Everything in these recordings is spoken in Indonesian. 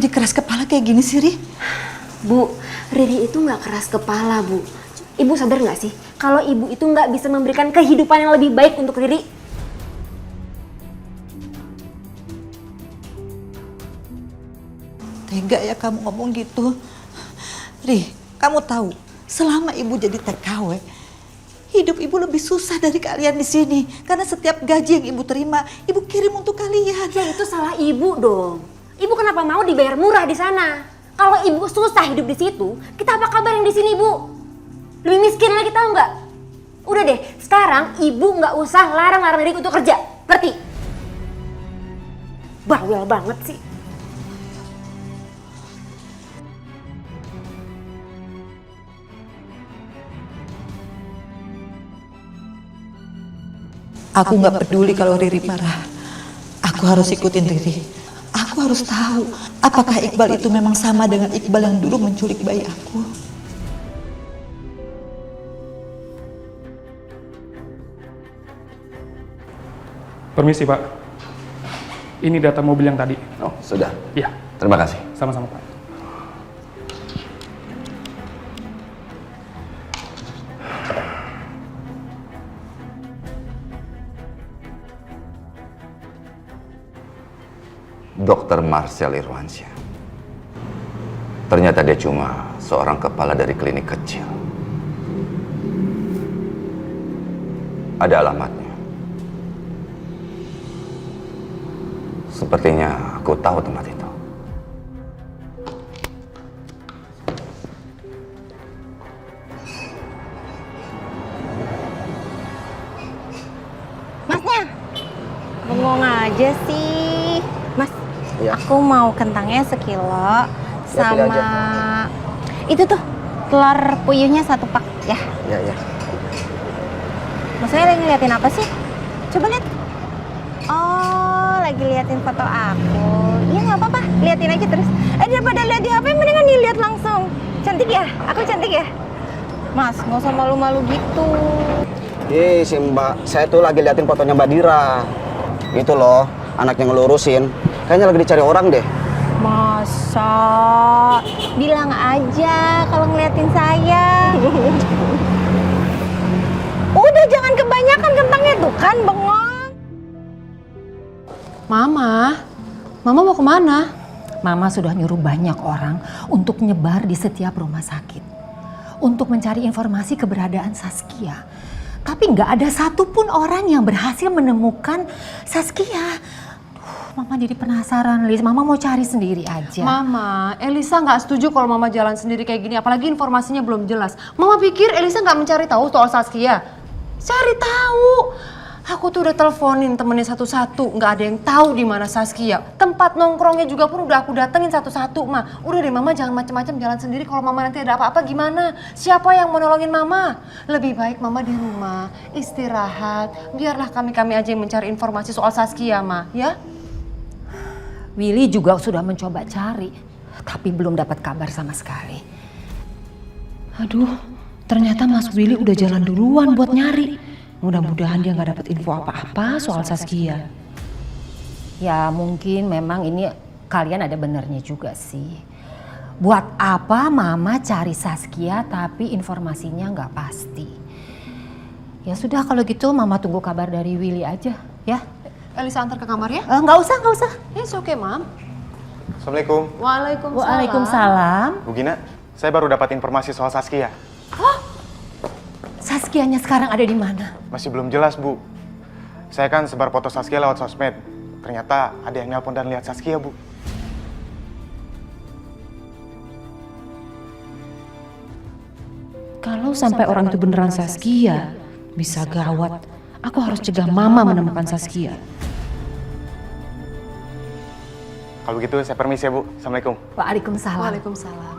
jadi keras kepala kayak gini sih, Ri? Bu, Riri itu nggak keras kepala, Bu. Ibu sadar nggak sih kalau ibu itu nggak bisa memberikan kehidupan yang lebih baik untuk Riri? Tega ya kamu ngomong gitu. Ri, kamu tahu, selama ibu jadi TKW, hidup ibu lebih susah dari kalian di sini. Karena setiap gaji yang ibu terima, ibu kirim untuk kalian. Ya itu salah ibu dong. Ibu kenapa mau dibayar murah di sana? Kalau ibu susah hidup di situ, kita apa kabar yang di sini, Bu? Lebih miskin lagi, tahu nggak? Udah deh, sekarang ibu nggak usah larang-larang Riri untuk kerja, ngerti? Bawel banget sih. Aku nggak peduli kalau Riri marah. Aku harus ikutin Riri. Aku harus tahu apakah Iqbal itu memang sama dengan Iqbal yang dulu menculik bayi aku. Permisi Pak, ini data mobil yang tadi. Oh, sudah. Iya. Terima kasih. Sama-sama Pak. Dr. Marcel Irwansyah. Ternyata dia cuma seorang kepala dari klinik kecil. Ada alamatnya. Sepertinya aku tahu tempat itu. Masnya, bengong aja sih. Mas, Iya. aku mau kentangnya sekilo Ya, pilih sama aja. itu tuh telur puyuhnya 1 pak ya. Iya. Maksudnya lagi ngeliatin apa sih? Coba lihat. Oh, lagi liatin foto aku. Iya nggak apa-apa, liatin aja terus. Daripada lihat di HP, mendingan dilihat langsung. Cantik ya? Aku cantik ya? Mas, nggak usah malu-malu gitu. Si Mbak, saya tuh lagi liatin fotonya Mbak Dira. Itu loh, anaknya ngelurusin. Kayaknya lagi dicari orang deh. Masa? Bilang aja kalau ngeliatin saya. Udah jangan kebanyakan kentangnya tuh kan bengong. Mama mau kemana? Mama sudah nyuruh banyak orang untuk nyebar di setiap rumah sakit. Untuk mencari informasi keberadaan Saskia. Tapi nggak ada satupun orang yang berhasil menemukan Saskia. Mama jadi penasaran, Lis. Mama mau cari sendiri aja. Mama, Elisa nggak setuju kalau Mama jalan sendiri kayak gini. Apalagi informasinya belum jelas. Mama pikir Elisa nggak mencari tahu soal Saskia? Cari tahu. Aku tuh udah teleponin temennya satu-satu. Nggak ada yang tahu di mana Saskia. Tempat nongkrongnya juga pun udah aku datengin satu-satu, Ma. Udah deh, Mama jangan macem-macem jalan sendiri. Kalau Mama nanti ada apa-apa gimana? Siapa yang mau nolongin Mama? Lebih baik Mama di rumah, istirahat. Biarlah kami aja yang mencari informasi soal Saskia, Ma. Ya? Willy juga sudah mencoba cari, tapi belum dapat kabar sama sekali. Aduh, ternyata Mas Willy udah jalan duluan buat nyari. Mudah-mudahan dia nggak dapat info apa-apa soal Saskia. Ya mungkin memang ini kalian ada benernya juga sih. Buat apa Mama cari Saskia tapi informasinya nggak pasti. Ya sudah kalau gitu Mama tunggu kabar dari Willy aja ya. Elisa antar ke kamar ya? Nggak usah. It's okay, Mam. Assalamualaikum. Waalaikumsalam. Bu Gina, saya baru dapat informasi soal Saskia. Saskianya sekarang ada di mana? Masih belum jelas, Bu. Saya kan sebar foto Saskia lewat sosmed. Ternyata ada yang nelpon dan lihat Saskia, Bu. Kalau sampai orang itu beneran Saskia, bisa gawat. Aku harus cegah Mama menemukan Saskia. Kalau gitu saya permisi ya, Bu. Assalamualaikum. Waalaikumsalam. Waalaikumsalam.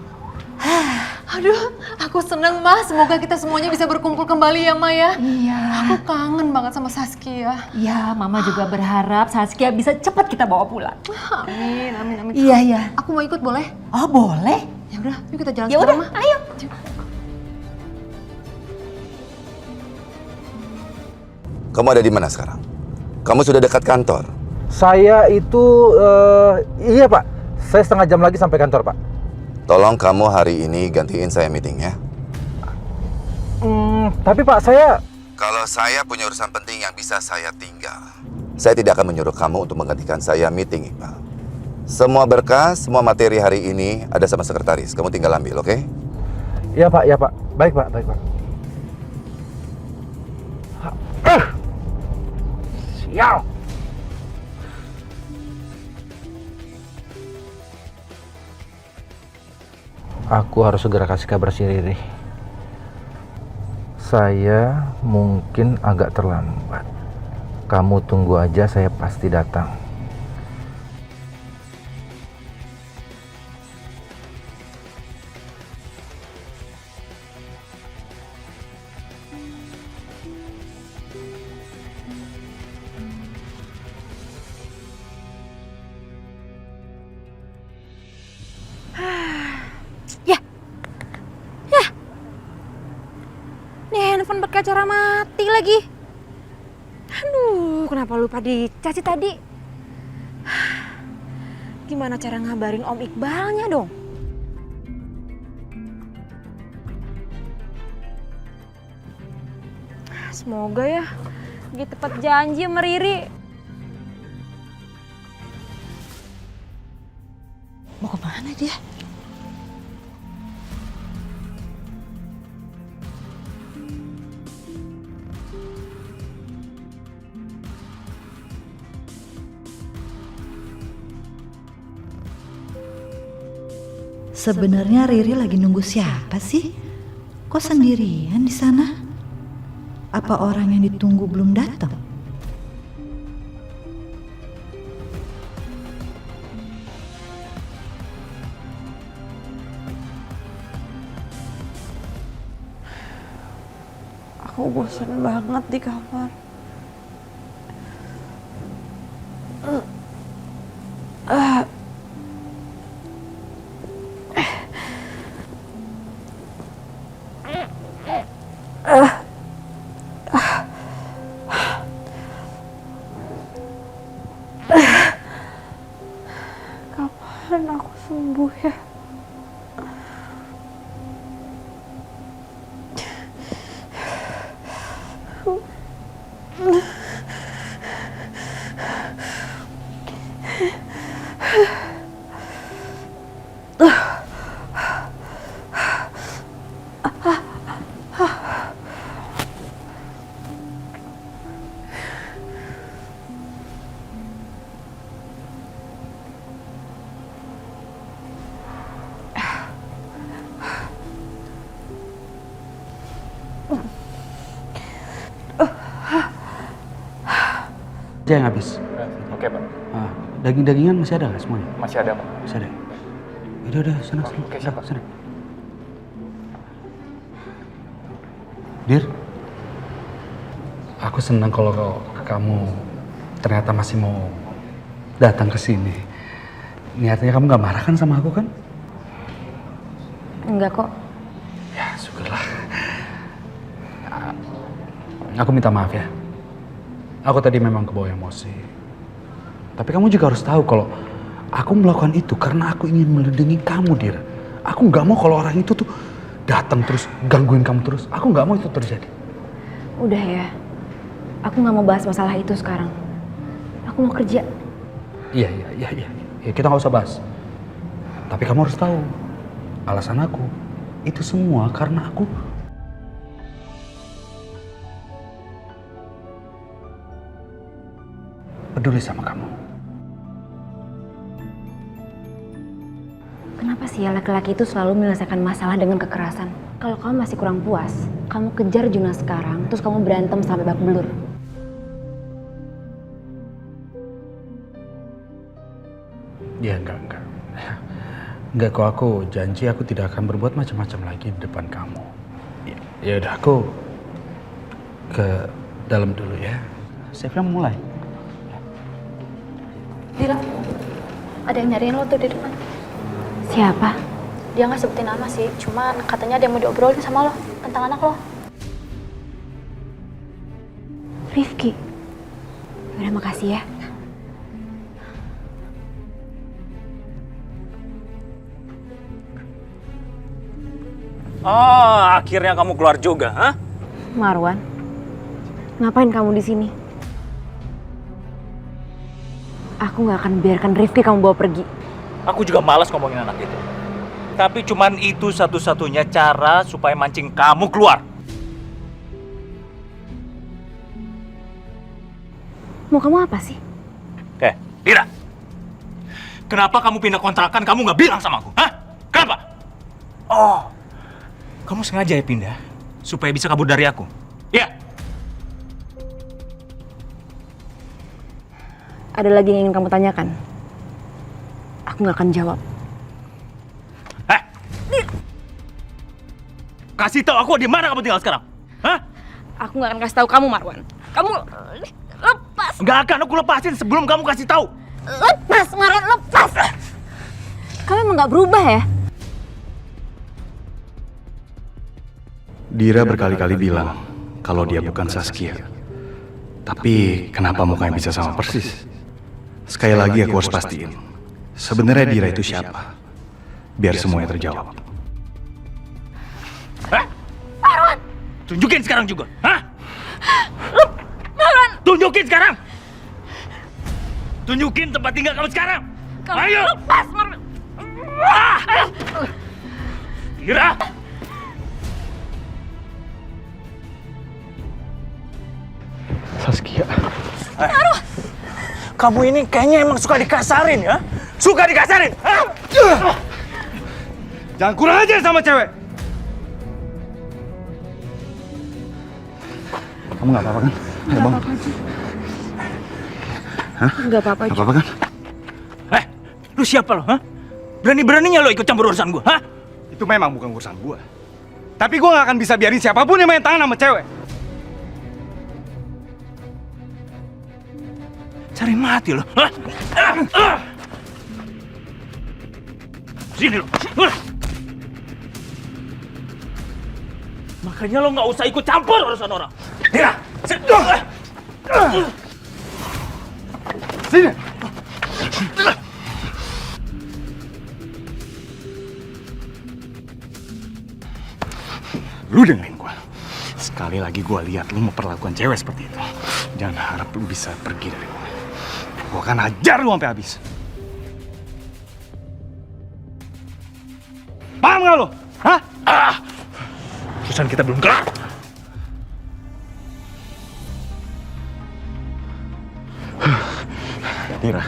Aduh, aku seneng, Ma. Semoga kita semuanya bisa berkumpul kembali ya, Ma ya. Iya. Aku kangen banget sama Saskia. Iya, Mama juga berharap Saskia bisa cepat kita bawa pulang. Amin. Iya. Aku mau ikut boleh? Oh boleh? Ya udah, yuk kita jalan Ya sekarang, udah, Ma. ayo. Kamu ada di mana sekarang? Kamu sudah dekat kantor? Saya itu, iya Pak. Saya setengah jam lagi sampai kantor, Pak. Tolong kamu hari ini gantiin saya meeting ya. Tapi Pak, saya... Kalau saya punya urusan penting yang bisa saya tinggal, saya tidak akan menyuruh kamu untuk menggantikan saya meeting, Iqbal. Semua berkas, semua materi hari ini ada sama sekretaris. Kamu tinggal ambil, oke? Ya Pak, ya Pak. Baik Pak, baik Pak. Sial. Aku harus segera kasih kabar si Riri. Saya mungkin agak terlambat. Kamu tunggu aja, saya pasti datang. Handphone berkaca mati lagi. Aduh, kenapa lupa dicaci tadi? Gimana cara ngabarin Om Iqbalnya dong? Semoga ya dia tepat janji sama Riri. Mau kemana dia? Sebenarnya Riri lagi nunggu siapa sih? Kok sendirian di sana? Apa orang yang ditunggu belum datang? Aku bosan banget di kamar. Kapan aku sembuh ya? Aja yang habis. Oke, Pak. Daging-dagingan masih ada nggak semuanya? Masih ada, Pak. Masih ada. Udah, sana. Oke, siap, Pak. Sana. Dir, aku senang kalau kamu ternyata masih mau datang ke sini. Niatnya kamu nggak marah kan sama aku kan? Enggak kok. Ya, syukurlah. Aku minta maaf ya. Aku tadi memang kebawa emosi. Tapi kamu juga harus tahu kalau aku melakukan itu karena aku ingin melindungi kamu, Dir. Aku nggak mau kalau orang itu tuh datang terus gangguin kamu terus. Aku nggak mau itu terjadi. Udah ya. Aku nggak mau bahas masalah itu sekarang. Aku mau kerja. Iya. Ya, kita nggak usah bahas. Tapi kamu harus tahu alasan aku itu semua karena aku peduli sama kamu. Kenapa sih ya laki-laki itu selalu menyelesaikan masalah dengan kekerasan? Kalau kamu masih kurang puas, kamu kejar Juna sekarang, terus kamu berantem sampai babak belur. Ya enggak. Enggak kok, aku janji aku tidak akan berbuat macam-macam lagi di depan kamu. Ya udah, aku ke dalam dulu ya. Chefnya mulai. Dira, ada yang nyariin lo tuh di depan. Siapa? Dia nggak sebutin nama sih, cuman katanya ada yang mau diobrolin sama lo tentang anak lo. Rifki. Udah, makasih ya. Oh, akhirnya kamu keluar juga, hah? Marwan, ngapain kamu di sini? Aku nggak akan biarkan Rifki kamu bawa pergi. Aku juga malas ngomongin anak itu. Tapi cuman itu satu-satunya cara supaya mancing kamu keluar. Mau kamu apa sih? Dira. Kenapa kamu pindah kontrakan, kamu nggak bilang sama aku? Hah? Kenapa? Oh, kamu sengaja ya pindah supaya bisa kabur dari aku? Ya. Ada lagi yang ingin kamu tanyakan? Aku nggak akan jawab. Kasih tahu aku di mana kamu tinggal sekarang? Hah? Aku nggak akan kasih tahu kamu, Marwan. Kamu lepas. Nggak akan aku lepasin sebelum kamu kasih tahu. Lepas, Marwan, lepas. Kamu emang nggak berubah ya? Dira berkali-kali bilang kalau dia bukan Saskia. Tapi kenapa mukanya bisa sama persis? Sekali lagi aku harus pastiin. Sebenarnya Dira itu siapa? Biar semuanya terjawab. Marwan! Tunjukin sekarang juga, hah? Marwan! Tunjukin sekarang! Tunjukin tempat tinggal kamu sekarang! Ayo! Lepas, Marwan! Dira! Saskia. Kamu ini kayaknya emang suka dikasarin ya? Suka dikasarin! Hah? Jangan kurang ajar sama cewek! Kamu nggak apa-apa kan? Ayo bang. Hah? Nggak apa-apa. Nggak apa-apa kan? Lu siapa lo, hah? Berani-beraninya lo ikut campur urusan gua, hah? Itu memang bukan urusan gua. Tapi gua nggak akan bisa biarin siapapun yang main tangan sama cewek. Cari mati lo, hah? Sini lo. Makanya lo nggak usah ikut campur urusan orang. Dira! Sini! Lu dengerin gua. Sekali lagi gua lihat lu memperlakukan cewek seperti itu. Jangan harap lu bisa pergi dari gua. Gua akan hajar lu sampai habis. Paham nggak lu? Hah? Urusan kita belum kelar. Dira,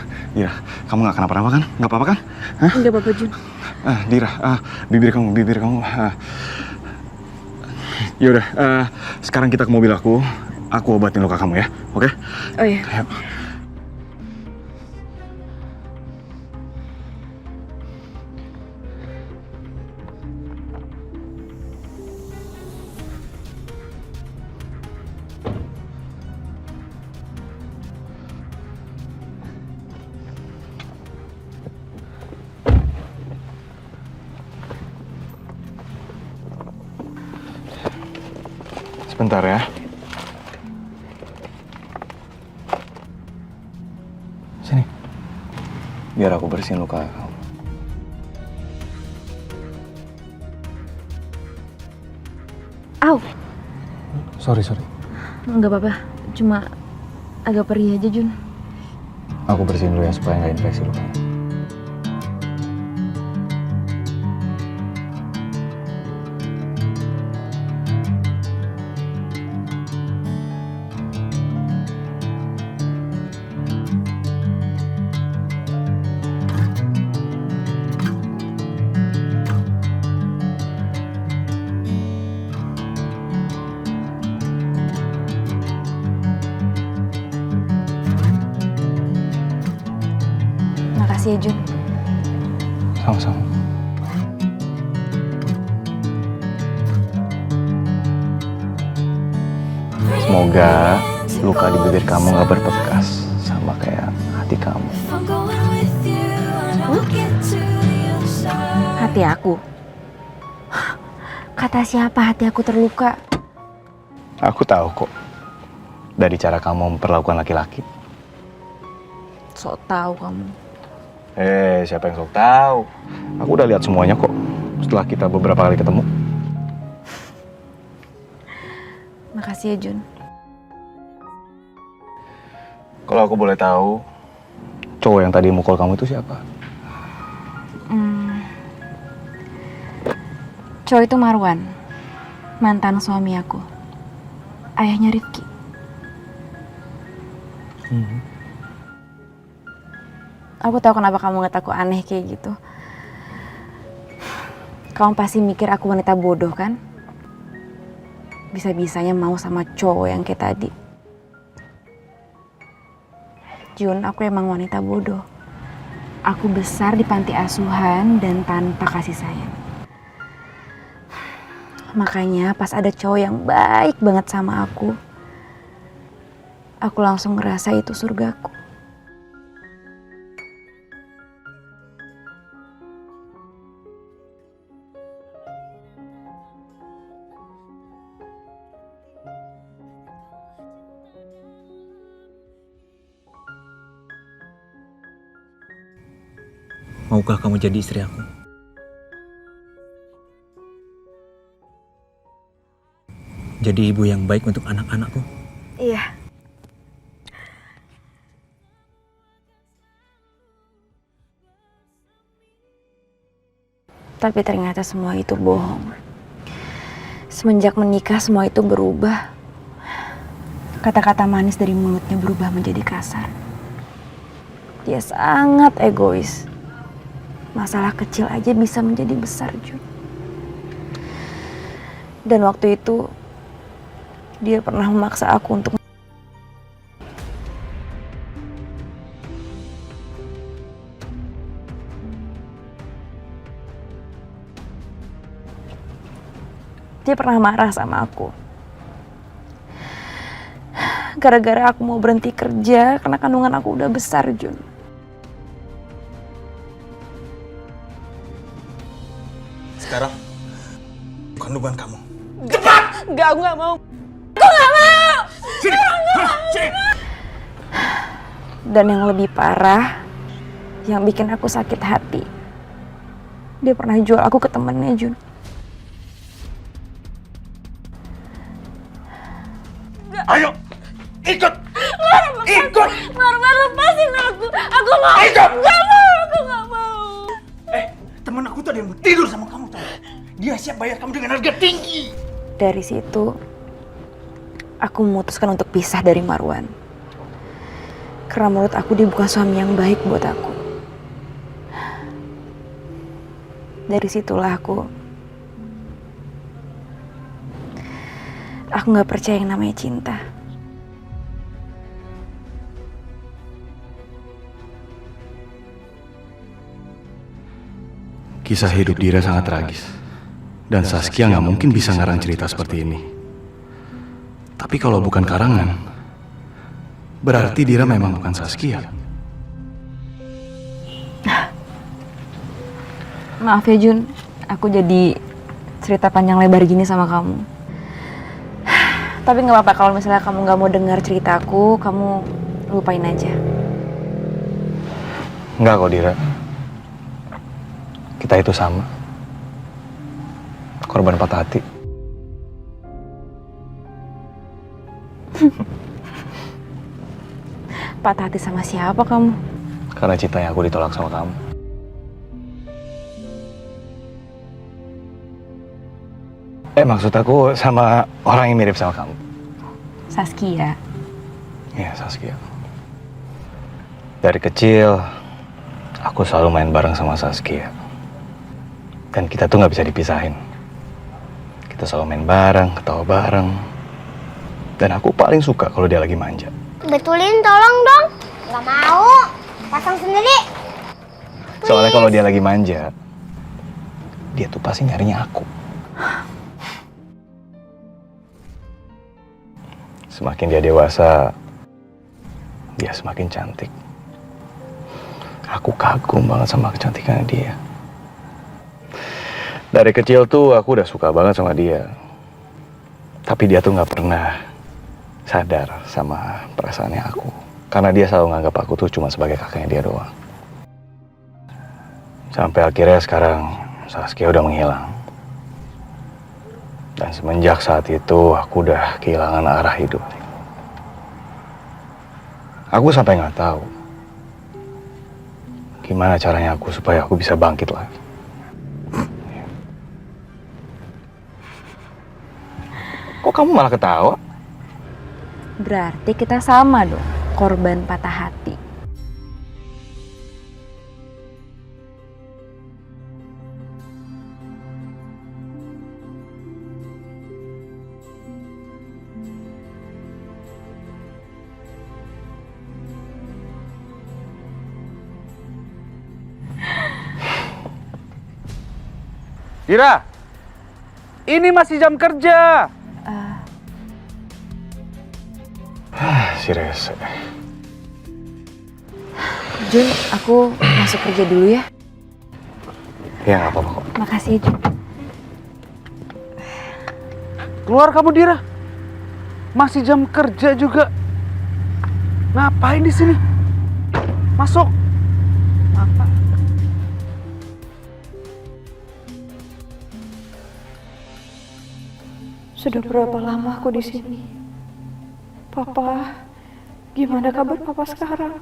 kamu nggak kenapa-napa kan? Nggak apa-apa kan? Hah? Nggak apa-apa, Jun. Dira, bibir kamu. Yaudah, sekarang kita ke mobil aku obatin luka kamu ya, oke? Oh iya. Ayo. Sebentar ya. Sini. Biar aku bersihin luka kamu. Au. Sorry. Nggak apa-apa. Cuma agak perih aja, Jun. Aku bersihin dulu ya supaya nggak infeksi lukanya. Makasih ya, Jun. Sama-sama. Semoga luka di bibir kamu nggak berbekas sama kayak hati kamu. Hati aku? Kata siapa hati aku terluka? Aku tahu kok. Dari cara kamu memperlakukan laki-laki. Sok tahu kamu. Siapa yang sok tahu? Aku udah lihat semuanya kok. Setelah kita beberapa kali ketemu. Makasih ya, Jun. Kalau aku boleh tahu, cowok yang tadi mukul kamu itu siapa? Cowok itu Marwan, mantan suami aku. Ayahnya Rifki. Aku tahu kenapa kamu ngeliat aku aneh kayak gitu. Kamu pasti mikir aku wanita bodoh kan? Bisa-bisanya mau sama cowok yang kayak tadi. Jun, aku emang wanita bodoh. Aku besar di panti asuhan dan tanpa kasih sayang. Makanya pas ada cowok yang baik banget sama aku langsung ngerasa itu surgaku. Maukah kamu jadi istri aku? Jadi ibu yang baik untuk anak-anakku? Iya. Tapi ternyata semua itu bohong. Semenjak menikah semua itu berubah. Kata-kata manis dari mulutnya berubah menjadi kasar. Dia sangat egois. Masalah kecil aja bisa menjadi besar, Jun. Dan waktu itu dia pernah memaksa aku untuk dia pernah marah sama aku. Gara-gara aku mau berhenti kerja karena kandungan aku udah besar, Jun. Sekarang, kandungan kamu. Enggak, aku gak mau. Aku gak mau! Sini! Sini! Dan yang lebih parah, yang bikin aku sakit hati, dia pernah jual aku ke temennya, Jun. Ayo! Ikut! Ikut! Marwan, lepasin aku! Aku mau! Ikut! Gak mau! Aku gak mau! Temen aku tadi mau tidur sama kamu, tahu? Dia siap bayar kamu dengan harga tinggi. Dari situ, aku memutuskan untuk pisah dari Marwan. Karena menurut aku dia bukan suami yang baik buat aku. Dari situlah aku gak percaya yang namanya cinta. Kisah hidup Dira sangat tragis. Dan Saskia nggak mungkin bisa ngarang cerita seperti ini. Tapi kalau bukan karangan, berarti Dira memang bukan Saskia. Maaf ya, Jun, aku jadi cerita panjang lebar gini sama kamu. Tapi nggak apa-apa kalau misalnya kamu nggak mau dengar ceritaku, kamu lupain aja. Enggak kok, Dira. Kita itu sama. Korban patah hati. Patah hati sama siapa kamu? Karena cintanya aku ditolak sama kamu. Maksud aku sama orang yang mirip sama kamu. Saskia. Iya, Saskia. Dari kecil, aku selalu main bareng sama Saskia. Dan kita tuh nggak bisa dipisahin. Kita selalu main bareng, ketawa bareng. Dan aku paling suka kalau dia lagi manja. Betulin tolong dong. Nggak mau. Pasang sendiri. Soalnya kalau dia lagi manja, dia tuh pasti nyarinya aku. Semakin dia dewasa, dia semakin cantik. Aku kagum banget sama kecantikannya dia. Dari kecil tuh aku udah suka banget sama dia. Tapi dia tuh nggak pernah sadar sama perasaannya aku. Karena dia selalu nganggap aku tuh cuma sebagai kakaknya dia doang. Sampai akhirnya sekarang Saskia udah menghilang. Dan semenjak saat itu aku udah kehilangan arah hidup. Aku sampai nggak tahu gimana caranya aku supaya aku bisa bangkit lagi. Kok kamu malah ketawa? Berarti kita sama dong, korban patah hati. Dira, ini masih jam kerja. Si Rese. Jun, aku masuk kerja dulu ya. Ya nggak apa-apa kok. Makasih ya, Jun. Keluar kamu, Dira. Masih jam kerja juga. Ngapain di sini? Masuk. Maaf, Pak. Sudah berapa lama aku di sini? Papa, gimana kabar Papa sekarang?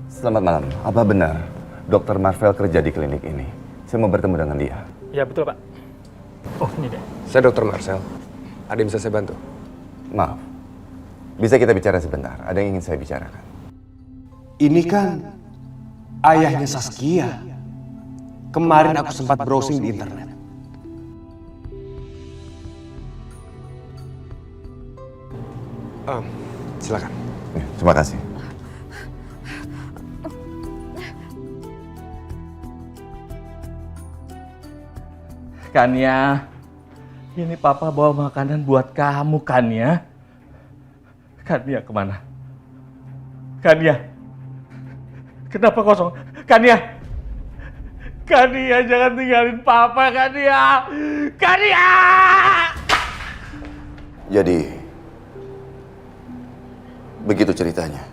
Selamat malam. Apa benar Dr. Marvel kerja di klinik ini? Saya mau bertemu dengan dia. Ya betul Pak. Oh ini deh. Saya Dr. Marcel. Ada yang bisa saya bantu? Maaf. Bisa kita bicara sebentar? Ada yang ingin saya bicarakan. Ini kan ayahnya Saskia. Kemarin aku sempat browsing di internet. Silakan. Ya, terima kasih. Kania, ini Papa bawa makanan buat kamu, Kania. Kania kemana? Kania, kenapa kosong? Kania, Kania jangan tinggalin Papa, Kania. Kania! Jadi, begitu ceritanya.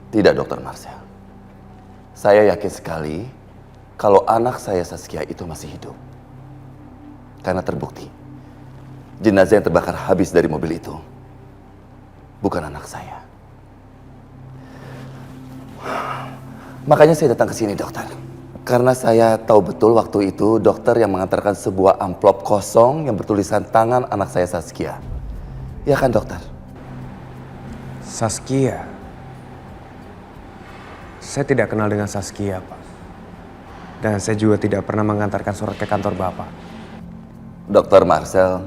Tidak, Dr. Marcel. Saya yakin sekali kalau anak saya Saskia itu masih hidup. Karena terbukti, jenazah yang terbakar habis dari mobil itu bukan anak saya. Makanya saya datang ke sini, dokter. Karena saya tahu betul waktu itu dokter yang mengantarkan sebuah amplop kosong yang bertulisan tangan anak saya Saskia. Ya kan, dokter? Saskia? Saya tidak kenal dengan Saskia, Pak. Dan saya juga tidak pernah mengantarkan surat ke kantor Bapak. Dr. Marcel,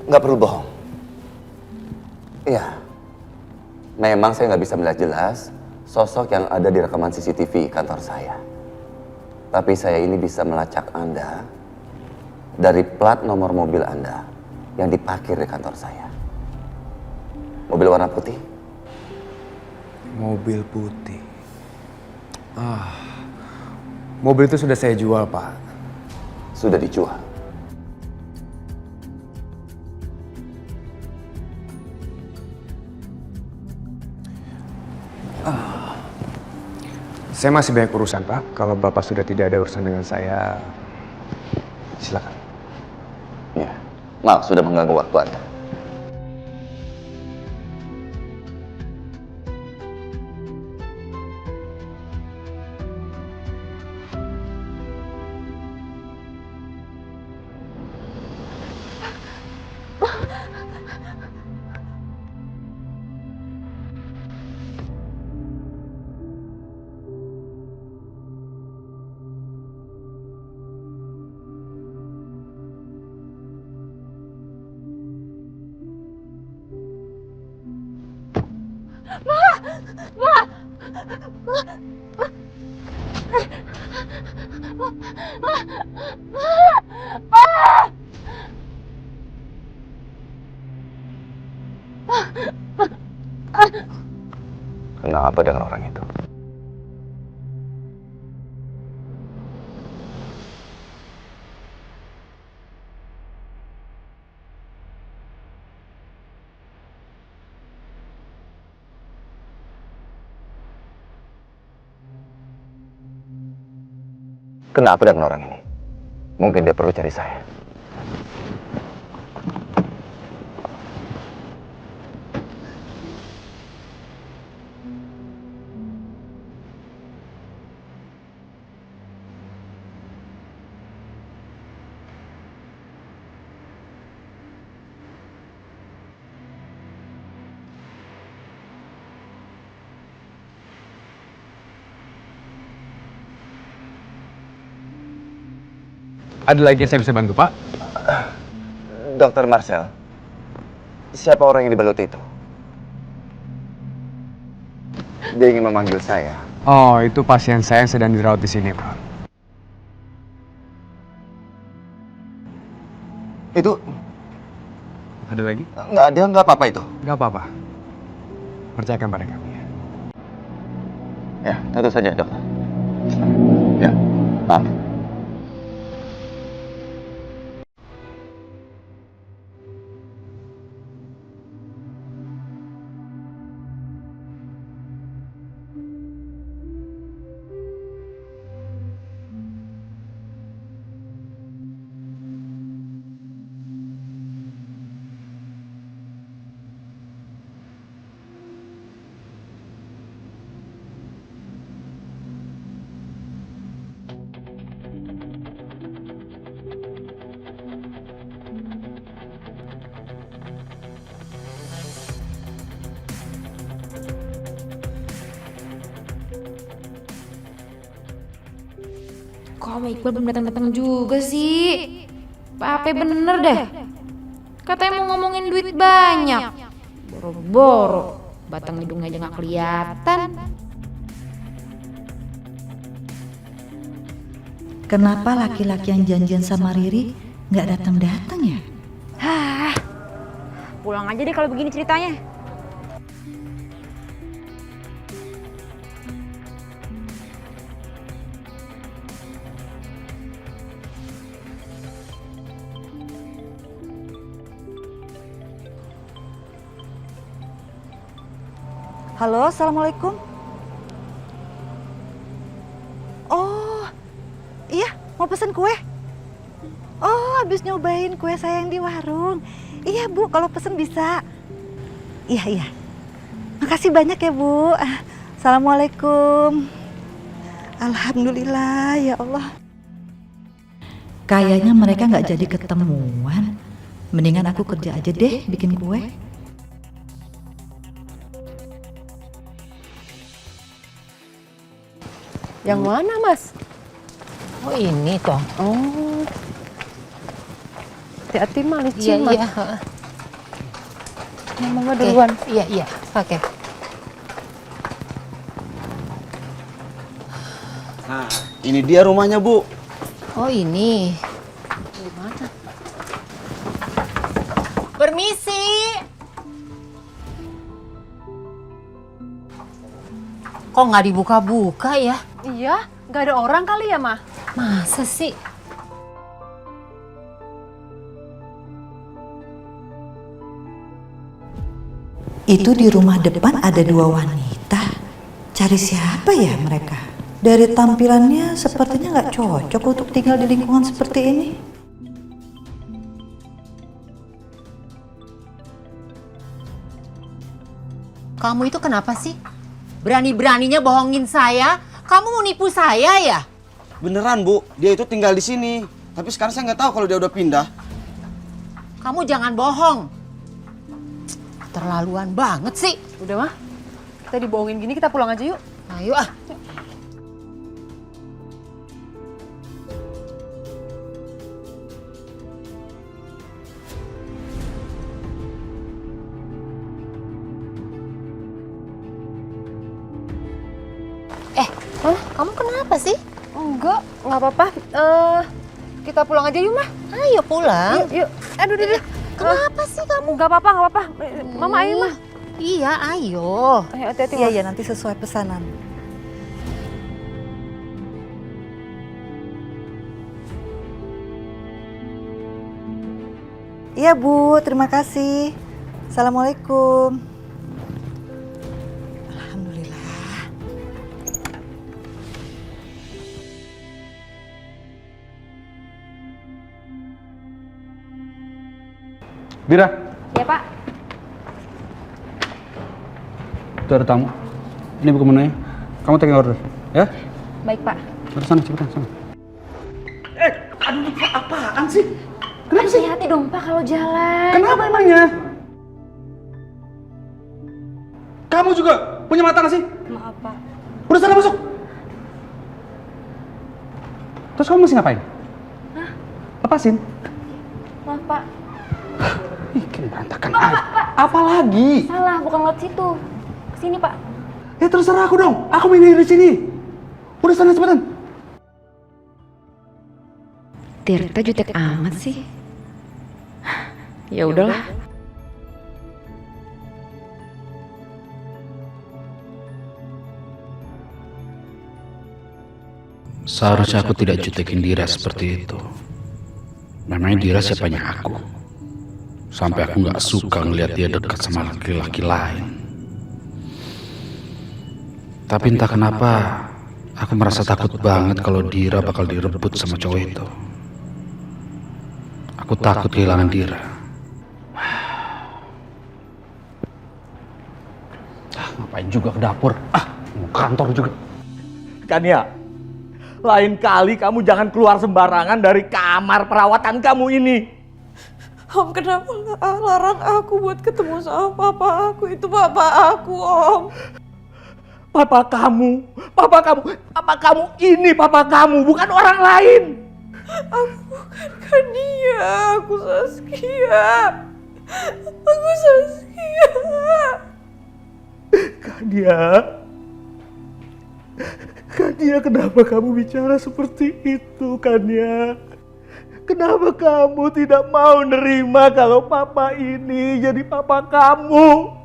nggak perlu bohong. Iya, memang saya nggak bisa melihat jelas sosok yang ada di rekaman CCTV kantor saya. Tapi saya ini bisa melacak Anda dari plat nomor mobil Anda yang diparkir di kantor saya. Mobil warna putih. Mobil putih. Mobil itu sudah saya jual, Pak. Sudah dijual. Saya masih banyak urusan, Pak. Kalau Bapak sudah tidak ada urusan dengan saya, silakan. Ya, maaf sudah mengganggu waktu Anda. Kenapa dengan orang itu? Kenapa dengan orang ini? Mungkin dia perlu cari saya. Ada lagi yang saya bisa bantu, Pak? Dokter Marcel, siapa orang yang dibalut itu? Dia ingin memanggil saya. Oh, itu pasien saya yang sedang dirawat di sini, Pak. Itu Ada lagi? nggak apa-apa itu. Nggak apa-apa. Percayakan pada kami ya. Ya, tentu saja dokter. Ya, maaf. Kok Om Iqbal belum datang-datang juga sih? Apa bener dah? Katanya mau ngomongin duit banyak. Boro-boro, batang hidungnya aja gak kelihatan. Kenapa laki-laki yang janjian sama Riri nggak datang-datang ya? Hah, pulang aja deh kalau begini ceritanya. Halo, assalamualaikum. Oh, iya, mau pesen kue? Oh, habis nyobain kue saya yang di warung. Iya Bu, kalau pesen bisa. Iya. Makasih banyak ya Bu. Assalamualaikum. Alhamdulillah ya Allah. Kayaknya mereka nggak jadi ketemuan. Mendingan aku kerja aja deh bikin kue. Yang mana, Mas? Oh, ini toh. Oh. Hati-hati mah, Iya, licin mah. iya. Ya, Mama duluan. Iya. Oke. Nah, ini dia rumahnya, Bu. Oh, ini. Gimana? Permisi. Kok nggak dibuka-buka ya? Iya, nggak ada orang kali ya, Ma? Masa sih? Itu di rumah depan ada dua wanita. Cari siapa ya mereka? Dari tampilannya sepertinya nggak cocok untuk tinggal di lingkungan seperti ini. Kamu itu kenapa sih? Berani-beraninya bohongin saya? Kamu mau nipu saya ya? Beneran, Bu. Dia itu tinggal di sini. Tapi sekarang saya nggak tahu kalau dia udah pindah. Kamu jangan bohong. Terlaluan banget sih. Udah, Mah. Kita dibohongin gini, kita pulang aja yuk. Ayo ah. Kamu kenapa sih? Enggak apa-apa. Kita pulang aja yuk, Mah. Ayo pulang. Yuk. Aduh. Kenapa sih kamu? Enggak apa-apa. Mama ayo, Mah. Iya, ayo. Ayo, hati-hati, Iya, nanti sesuai pesanan. Iya Bu, terima kasih. Assalamualaikum. Alhamdulillah. Dira, Ya Pak. itu ada tamu. Ini buku menunya. Kamu take order, ya? Baik Pak. Sana, cepetan, sana. Aduh Pak, apaan sih? Kenapa sih? Hati-hati dong Pak kalau jalan. Kenapa emangnya? Kamu juga punya mata nggak sih? Maaf Pak. Udah sana masuk. Terus kamu masih ngapain? Hah? Lepasin. Maaf Pak. Ih, kayak berantakan aja. Apa lagi? Salah, bukan lewat situ. Kesini Pak. Ya terserah aku dong. Aku main di sini. Udah sana cepetan. Tirta jutek amat sih. Ya udahlah. Seharusnya aku tidak jutekin Dira seperti itu. Memangnya Dira siapanya aku? Sampai aku nggak suka ngeliat dia dekat sama laki-laki lain. Tapi entah kenapa, aku merasa takut banget kalau Dira bakal direbut sama cowok itu. Aku takut kehilangan Dira. Ngapain juga ke dapur? Mau kantor juga. Kania, lain kali kamu jangan keluar sembarangan dari kamar perawatan kamu ini. Om, kenapa nggak larang aku buat ketemu sama papa aku? Itu papa aku, Om. Papa kamu ini papa kamu, bukan orang lain. Aku bukan Kania, aku Saskia. Aku Saskia. Kania, kenapa kamu bicara seperti itu, Kania? Kenapa kamu tidak mau nerima kalau papa ini jadi papa kamu?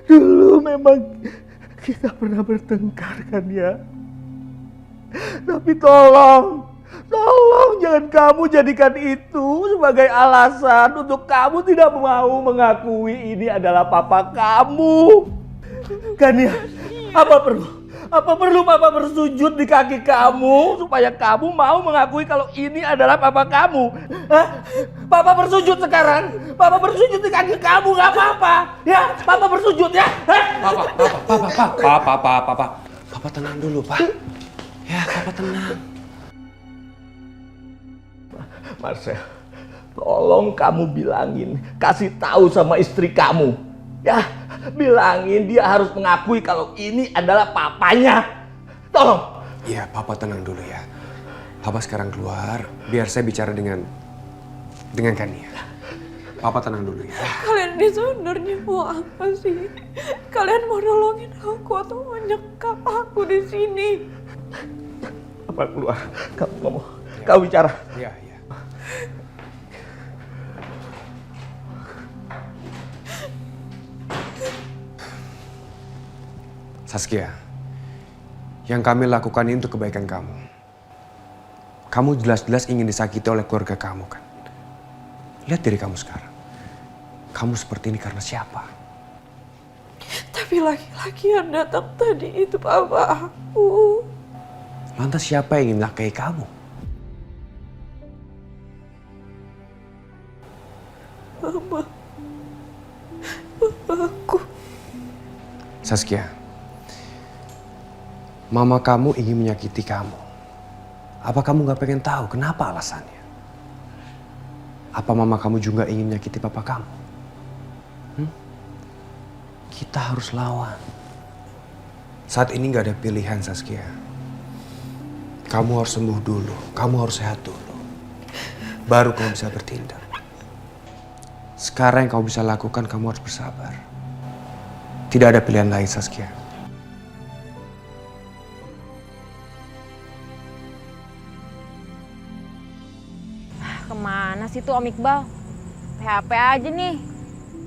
Dulu memang kita pernah bertengkar, Kania. Tapi tolong jangan kamu jadikan itu sebagai alasan untuk kamu tidak mau mengakui ini adalah papa kamu. Kania, apa perlu papa bersujud di kaki kamu supaya kamu mau mengakui kalau ini adalah papa kamu? Hah? Papa bersujud sekarang. Papa bersujud di kaki kamu, nggak apa-apa. Ya, papa bersujud ya. Hah? Papa tenang dulu, Pak. Ya, Papa tenang. Marcel, tolong kamu bilangin, kasih tahu sama istri kamu. Ya, bilangin dia harus mengakui kalau ini adalah papanya. Tolong. Iya, Papa tenang dulu ya. Papa sekarang keluar, biar saya bicara dengan Kania. Papa tenang dulu ya. Kalian ini sebenarnya mau apa sih? Kalian mau nolongin aku atau mau nyekap aku di sini? Apa keluar? Kamu ngomong. Kau bicara. Iya. Saskia, yang kami lakukan ini untuk kebaikan kamu. Kamu jelas-jelas ingin disakiti oleh keluarga kamu kan? Lihat diri kamu sekarang. Kamu seperti ini karena siapa? Tapi laki-laki yang datang tadi itu papa aku. Lantas siapa yang ingin menikahi kamu? Mama. Papa aku. Saskia, mama kamu ingin menyakiti kamu. Apa kamu gak pengen tahu kenapa alasannya? Apa mama kamu juga ingin menyakiti papa kamu? Kita harus lawan. Saat ini gak ada pilihan, Saskia. Kamu harus sembuh dulu, kamu harus sehat dulu. Baru kamu bisa bertindak. Sekarang yang kamu bisa lakukan, kamu harus bersabar. Tidak ada pilihan lain, Saskia. Kemana sih tuh Om Iqbal? PHP aja nih.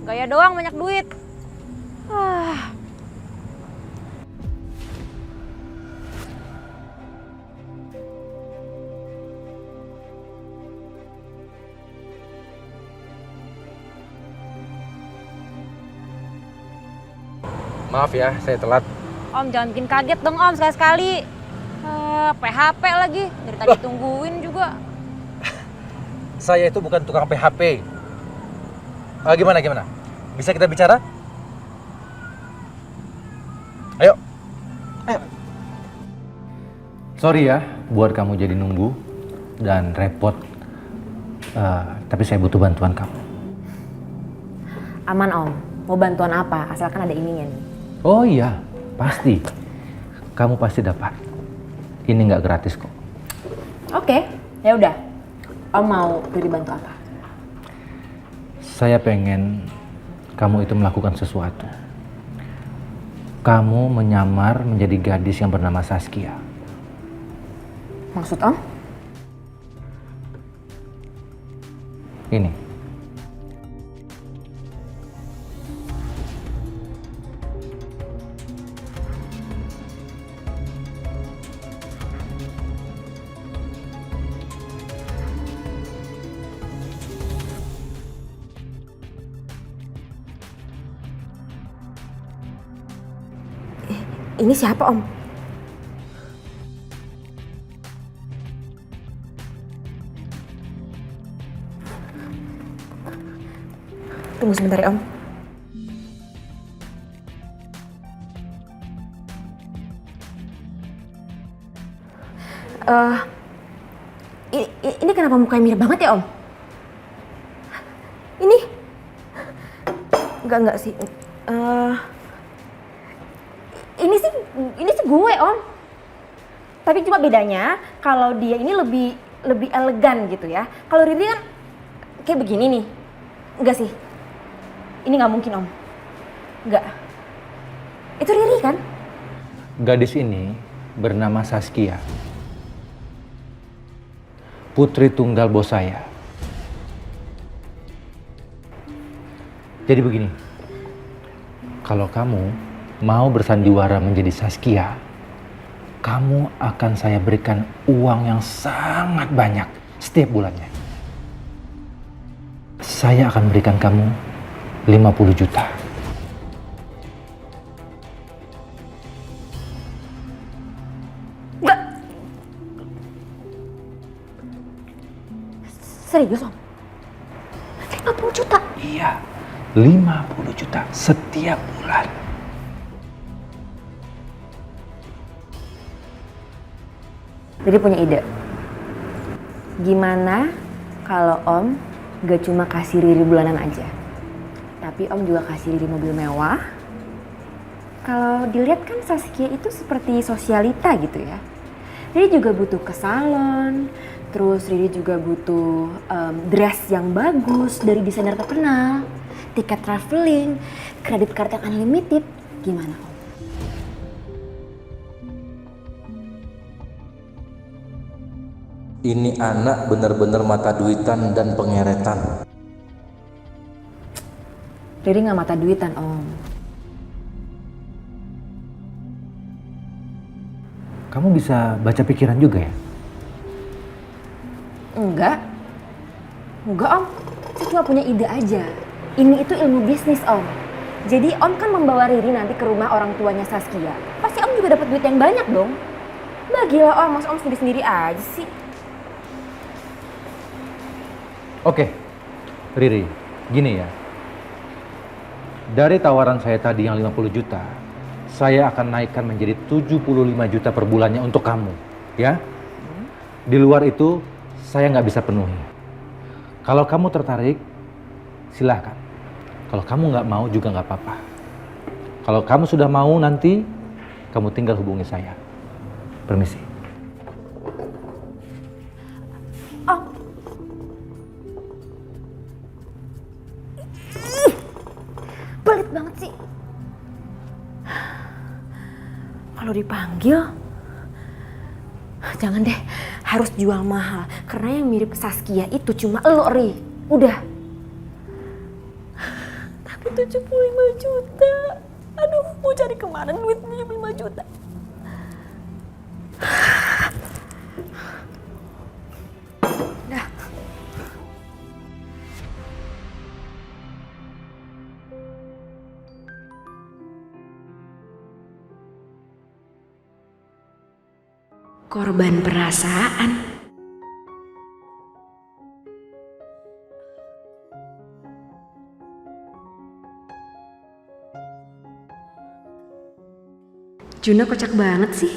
Gaya doang banyak duit. Maaf ya, saya telat. Om jangan bikin kaget dong Om sekali-sekali. PHP lagi, dari tadi tungguin juga. Saya itu bukan tukang PHP. Gimana? Bisa kita bicara? Ayo. Sorry ya, buat kamu jadi nunggu dan repot. Tapi saya butuh bantuan kamu. Aman Om, mau bantuan apa? Asalkan ada ininya nih. Oh iya, pasti. Kamu pasti dapat. Ini nggak gratis kok. Oke, ya udah. Om mau Riri bantu apa? Saya pengen kamu itu melakukan sesuatu. Kamu menyamar menjadi gadis yang bernama Saskia. Maksud Om? Ini. Ini siapa Om? Tunggu sebentar ya Om. Ini kenapa mukanya mirip banget ya Om? Ini? Enggak sih. Ini sih gue Om. Tapi cuma bedanya kalau dia ini lebih elegan gitu ya. Kalau Riri kan kayak begini nih. Enggak sih. Ini nggak mungkin Om. Enggak. Itu Riri kan? Gadis ini bernama Saskia. Putri tunggal bos saya. Jadi begini. Kalau kamu mau bersandiwara menjadi Saskia, kamu akan saya berikan uang yang sangat banyak setiap bulannya. Saya akan berikan kamu 50 juta. Enggak. Serius Om? 50 juta? Iya, 50 juta setiap bulan. Jadi punya ide. Gimana kalau Om gak cuma kasih Riri bulanan aja, tapi Om juga kasih Riri mobil mewah. Kalau dilihat kan Saskia itu seperti sosialita gitu ya. Riri juga butuh ke salon, terus Riri juga butuh dress yang bagus dari desainer terkenal, tiket traveling, kredit card yang unlimited. Gimana Om? Ini anak benar-benar mata duitan dan pengeretan. Riri gak mata duitan Om. Kamu bisa baca pikiran juga ya? Enggak Om. Saya cuma punya ide aja. Ini itu ilmu bisnis Om. Jadi Om kan membawa Riri nanti ke rumah orang tuanya Saskia. Pasti Om juga dapat duit yang banyak dong. Bah gila Om, masa Om sendiri-sendiri aja sih. Oke, Riri, gini ya. Dari tawaran saya tadi yang 50 juta, saya akan naikkan menjadi 75 juta per bulannya untuk kamu, ya. Di luar itu, saya nggak bisa penuhi. Kalau kamu tertarik, silahkan. Kalau kamu nggak mau juga nggak apa-apa. Kalau kamu sudah mau nanti, kamu tinggal hubungi saya. Permisi. Pelit banget sih. Kalau dipanggil, jangan deh, harus jual mahal. Karena yang mirip Saskia itu cuma elo, Ri. Udah. Tapi 75 juta. Aduh, mau cari kemana duit 75 juta? Dah. Korban perasaan. Juna kocak banget sih.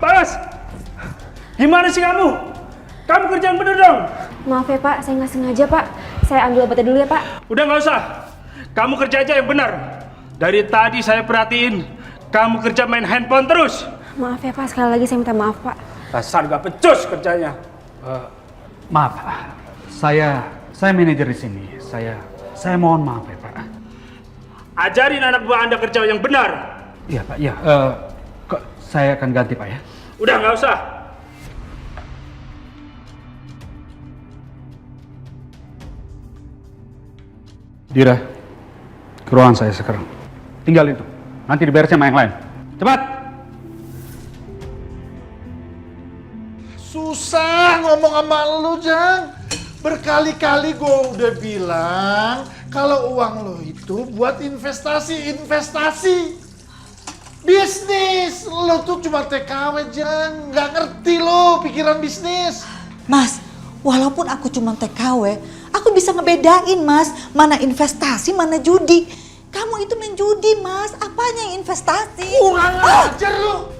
Bagas! Gimana sih kamu? Kamu kerja yang bener dong! Maaf ya Pak, saya nggak sengaja Pak. Saya ambil obatnya dulu ya Pak. Udah nggak usah. Kamu kerja aja yang benar. Dari tadi saya perhatiin, kamu kerja main handphone terus. Maaf ya Pak, sekali lagi saya minta maaf Pak. Dasar gak becus kerjanya. Maaf, saya manajer di sini. Saya mohon maaf ya Pak. Ajarin anak buah Anda kerja yang benar. Iya Pak, iya. Saya akan ganti Pak ya. Udah nggak usah. Dira, ke ruangan saya sekarang. Tinggalin tuh. Nanti diberesin sama yang lain. Cepat! Susah ngomong sama lu, Jang. Berkali-kali gue udah bilang kalau uang lo itu buat investasi. Bisnis. Lo tuh cuma TKW, Jang. Nggak ngerti lo pikiran bisnis. Mas, walaupun aku cuma TKW, aku bisa ngebedain, Mas, mana investasi, mana judi. Kamu itu main judi, Mas. Apanya yang investasi? Kurang ajar lo.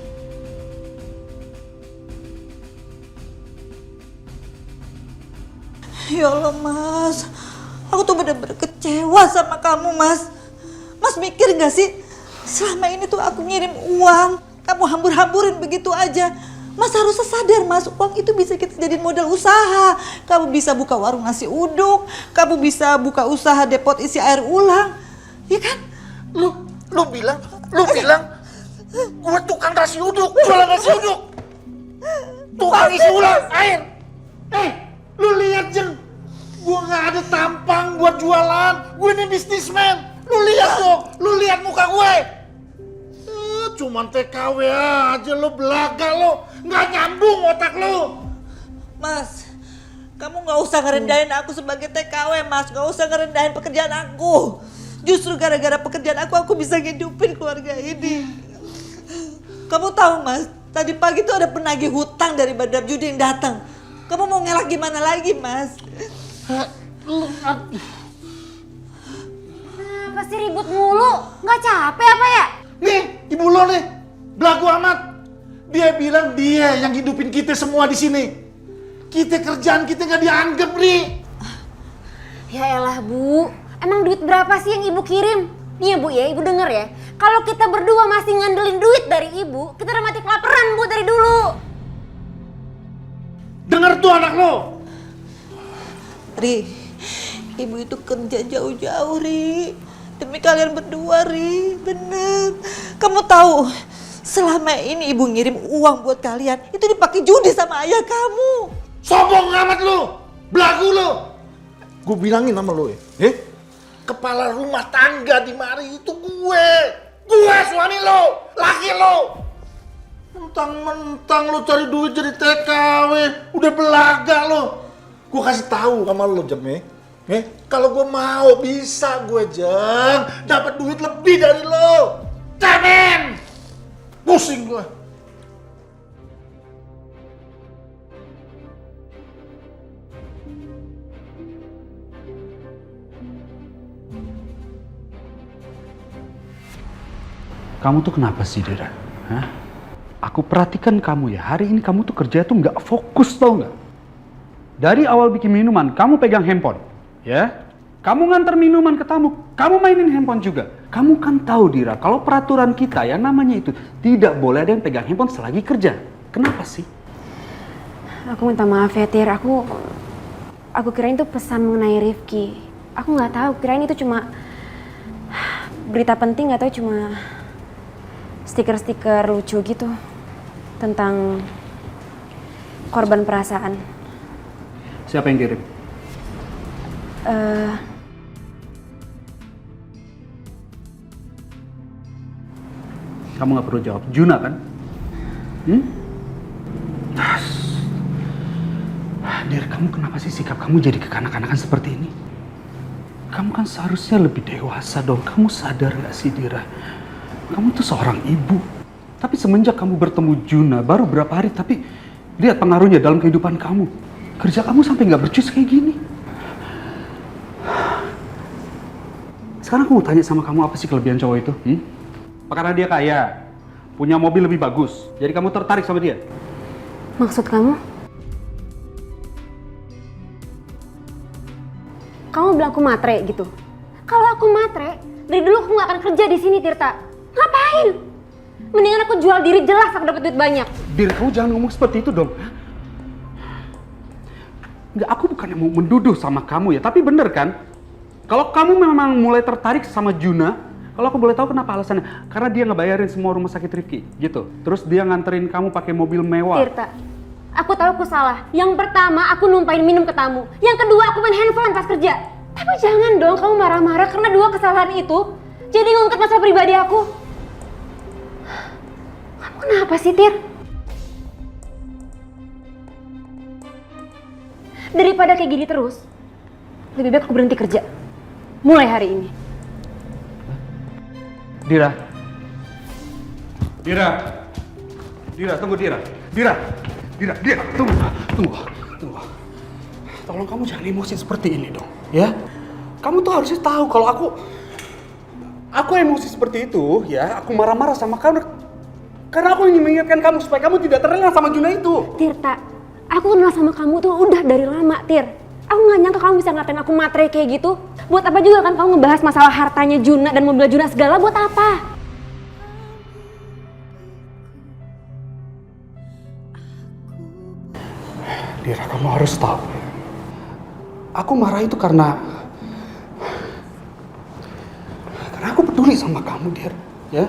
Ya Allah, Mas. Aku tuh bener-bener kecewa sama kamu, Mas. Mas mikir gak sih? Selama ini tuh aku ngirim uang, kamu hambur-hamburin begitu aja. Mas harusnya sadar, Mas, uang itu bisa kita jadiin modal usaha. Kamu bisa buka warung nasi uduk, kamu bisa buka usaha depot isi air ulang. Ya kan? Lu bilang gue tukang nasi uduk, jualan nasi uduk. Tukang isi ulang air. Lu lihat, Jeng. Gue gak ada tampang buat jualan. Gue ini bisnismen. Lu lihat dong, lu lihat muka gue. Cuman TKW aja lo, belaga lo. Nggak nyambung otak lo. Mas, kamu nggak usah ngerendahin aku sebagai TKW, Mas. Nggak usah ngerendahin pekerjaan aku. Justru gara-gara pekerjaan aku bisa ngidupin keluarga ini. Kamu tahu, Mas, tadi pagi tuh ada penagih hutang dari bandar judi yang datang. Kamu mau ngelak gimana lagi, Mas? Kenapa sih ribut mulu? Nggak capek apa ya? Nih, ibu lo nih, belagu amat. Dia bilang dia yang hidupin kita semua di sini. Kita kerjaan kita nggak dianggap, Ri. Ya elah, Bu. Emang duit berapa sih yang Ibu kirim? Nih ya, Bu ya, Ibu denger ya. Kalau kita berdua masih ngandelin duit dari Ibu, kita udah mati kelaparan, Bu, dari dulu. Dengar tuh anak lo. Ri, Ibu itu kerja jauh-jauh, Ri. Demi kalian berdua, Ri. Bener. Kamu tahu, selama ini Ibu ngirim uang buat kalian, itu dipakai judi sama ayah kamu. Sombong amat lo. Belagu lo. Gue bilangin sama lo ya. Kepala rumah tangga di mari itu gue. Gue suami lo. Laki lo. Mentang-mentang lo cari duit jadi TKW. Udah belaga lo. Gue kasih tahu sama lo, Jam. Kalau gue mau bisa gue, Jam, dapat duit lebih dari lo. Cemen. Pusing gue. Kamu tuh kenapa sih, Dira? Hah? Aku perhatikan kamu ya, hari ini kamu tuh kerja tuh nggak fokus, tau nggak? Dari awal bikin minuman, kamu pegang handphone, ya? Kamu nganter minuman ke tamu, kamu mainin handphone juga. Kamu kan tahu, Dira, kalau peraturan kita yang namanya itu tidak boleh ada yang pegang handphone selagi kerja. Kenapa sih? Aku minta maaf ya, Tir. Aku kirain itu pesan mengenai Rifki. Aku nggak tahu, kirain itu cuma berita penting, nggak tahu cuma stiker-stiker lucu gitu. tentang korban perasaan. Siapa yang kirim? Kamu nggak perlu jawab. Juna kan? Dir, kamu kenapa sih sikap kamu jadi kekanak-kanakan seperti ini? Kamu kan seharusnya lebih dewasa dong. Kamu sadar gak sih, Dira? Kamu tuh seorang ibu. Tapi semenjak kamu bertemu Juna, baru berapa hari, tapi lihat pengaruhnya dalam kehidupan kamu. Kerja kamu sampai gak becus kayak gini. Sekarang aku mau tanya sama kamu, apa sih kelebihan cowok itu? Karena dia kaya, punya mobil lebih bagus. Jadi kamu tertarik sama dia? Maksud kamu? Kamu bilang aku matre gitu? Kalau aku matre, dari dulu aku nggak akan kerja di sini, Tirta. Ngapain? Mendingan aku jual diri, jelas aku dapat duit banyak. Dir, kamu jangan ngomong seperti itu dong. Nggak, aku bukannya mau menduduh sama kamu ya, tapi bener kan? Kalau kamu memang mulai tertarik sama Juna, kalau aku boleh tahu kenapa alasannya? Karena dia ngebayarin semua rumah sakit Rifki, gitu. Terus dia nganterin kamu pakai mobil mewah. Tirta, aku tahu aku salah. Yang pertama, aku numpain minum ke tamu. Yang kedua, aku main handphone pas kerja. Tapi jangan dong kamu marah-marah karena dua kesalahan itu jadi ngungkit masalah pribadi aku. Kamu kenapa sih, Tir? Daripada kayak gini terus, lebih baik aku berhenti kerja. Mulai hari ini. Dira, tunggu Dira, tunggu. Tolong kamu jangan emosi seperti ini dong, ya. Kamu tuh harusnya tahu kalau aku emosi seperti itu, ya. Aku marah-marah sama kamu karena aku ingin mengingatkan kamu supaya kamu tidak terlena sama Juna itu. Tirta, aku kenal sama kamu tuh udah dari lama, Tir. Aku nggak nyangka kamu bisa ngatain aku matre kayak gitu. Buat apa juga kan kamu ngebahas masalah hartanya Juna dan mobil Juna segala, buat apa? Dira, kamu harus tahu. Aku marah itu karena aku peduli sama kamu, Dir. Ya?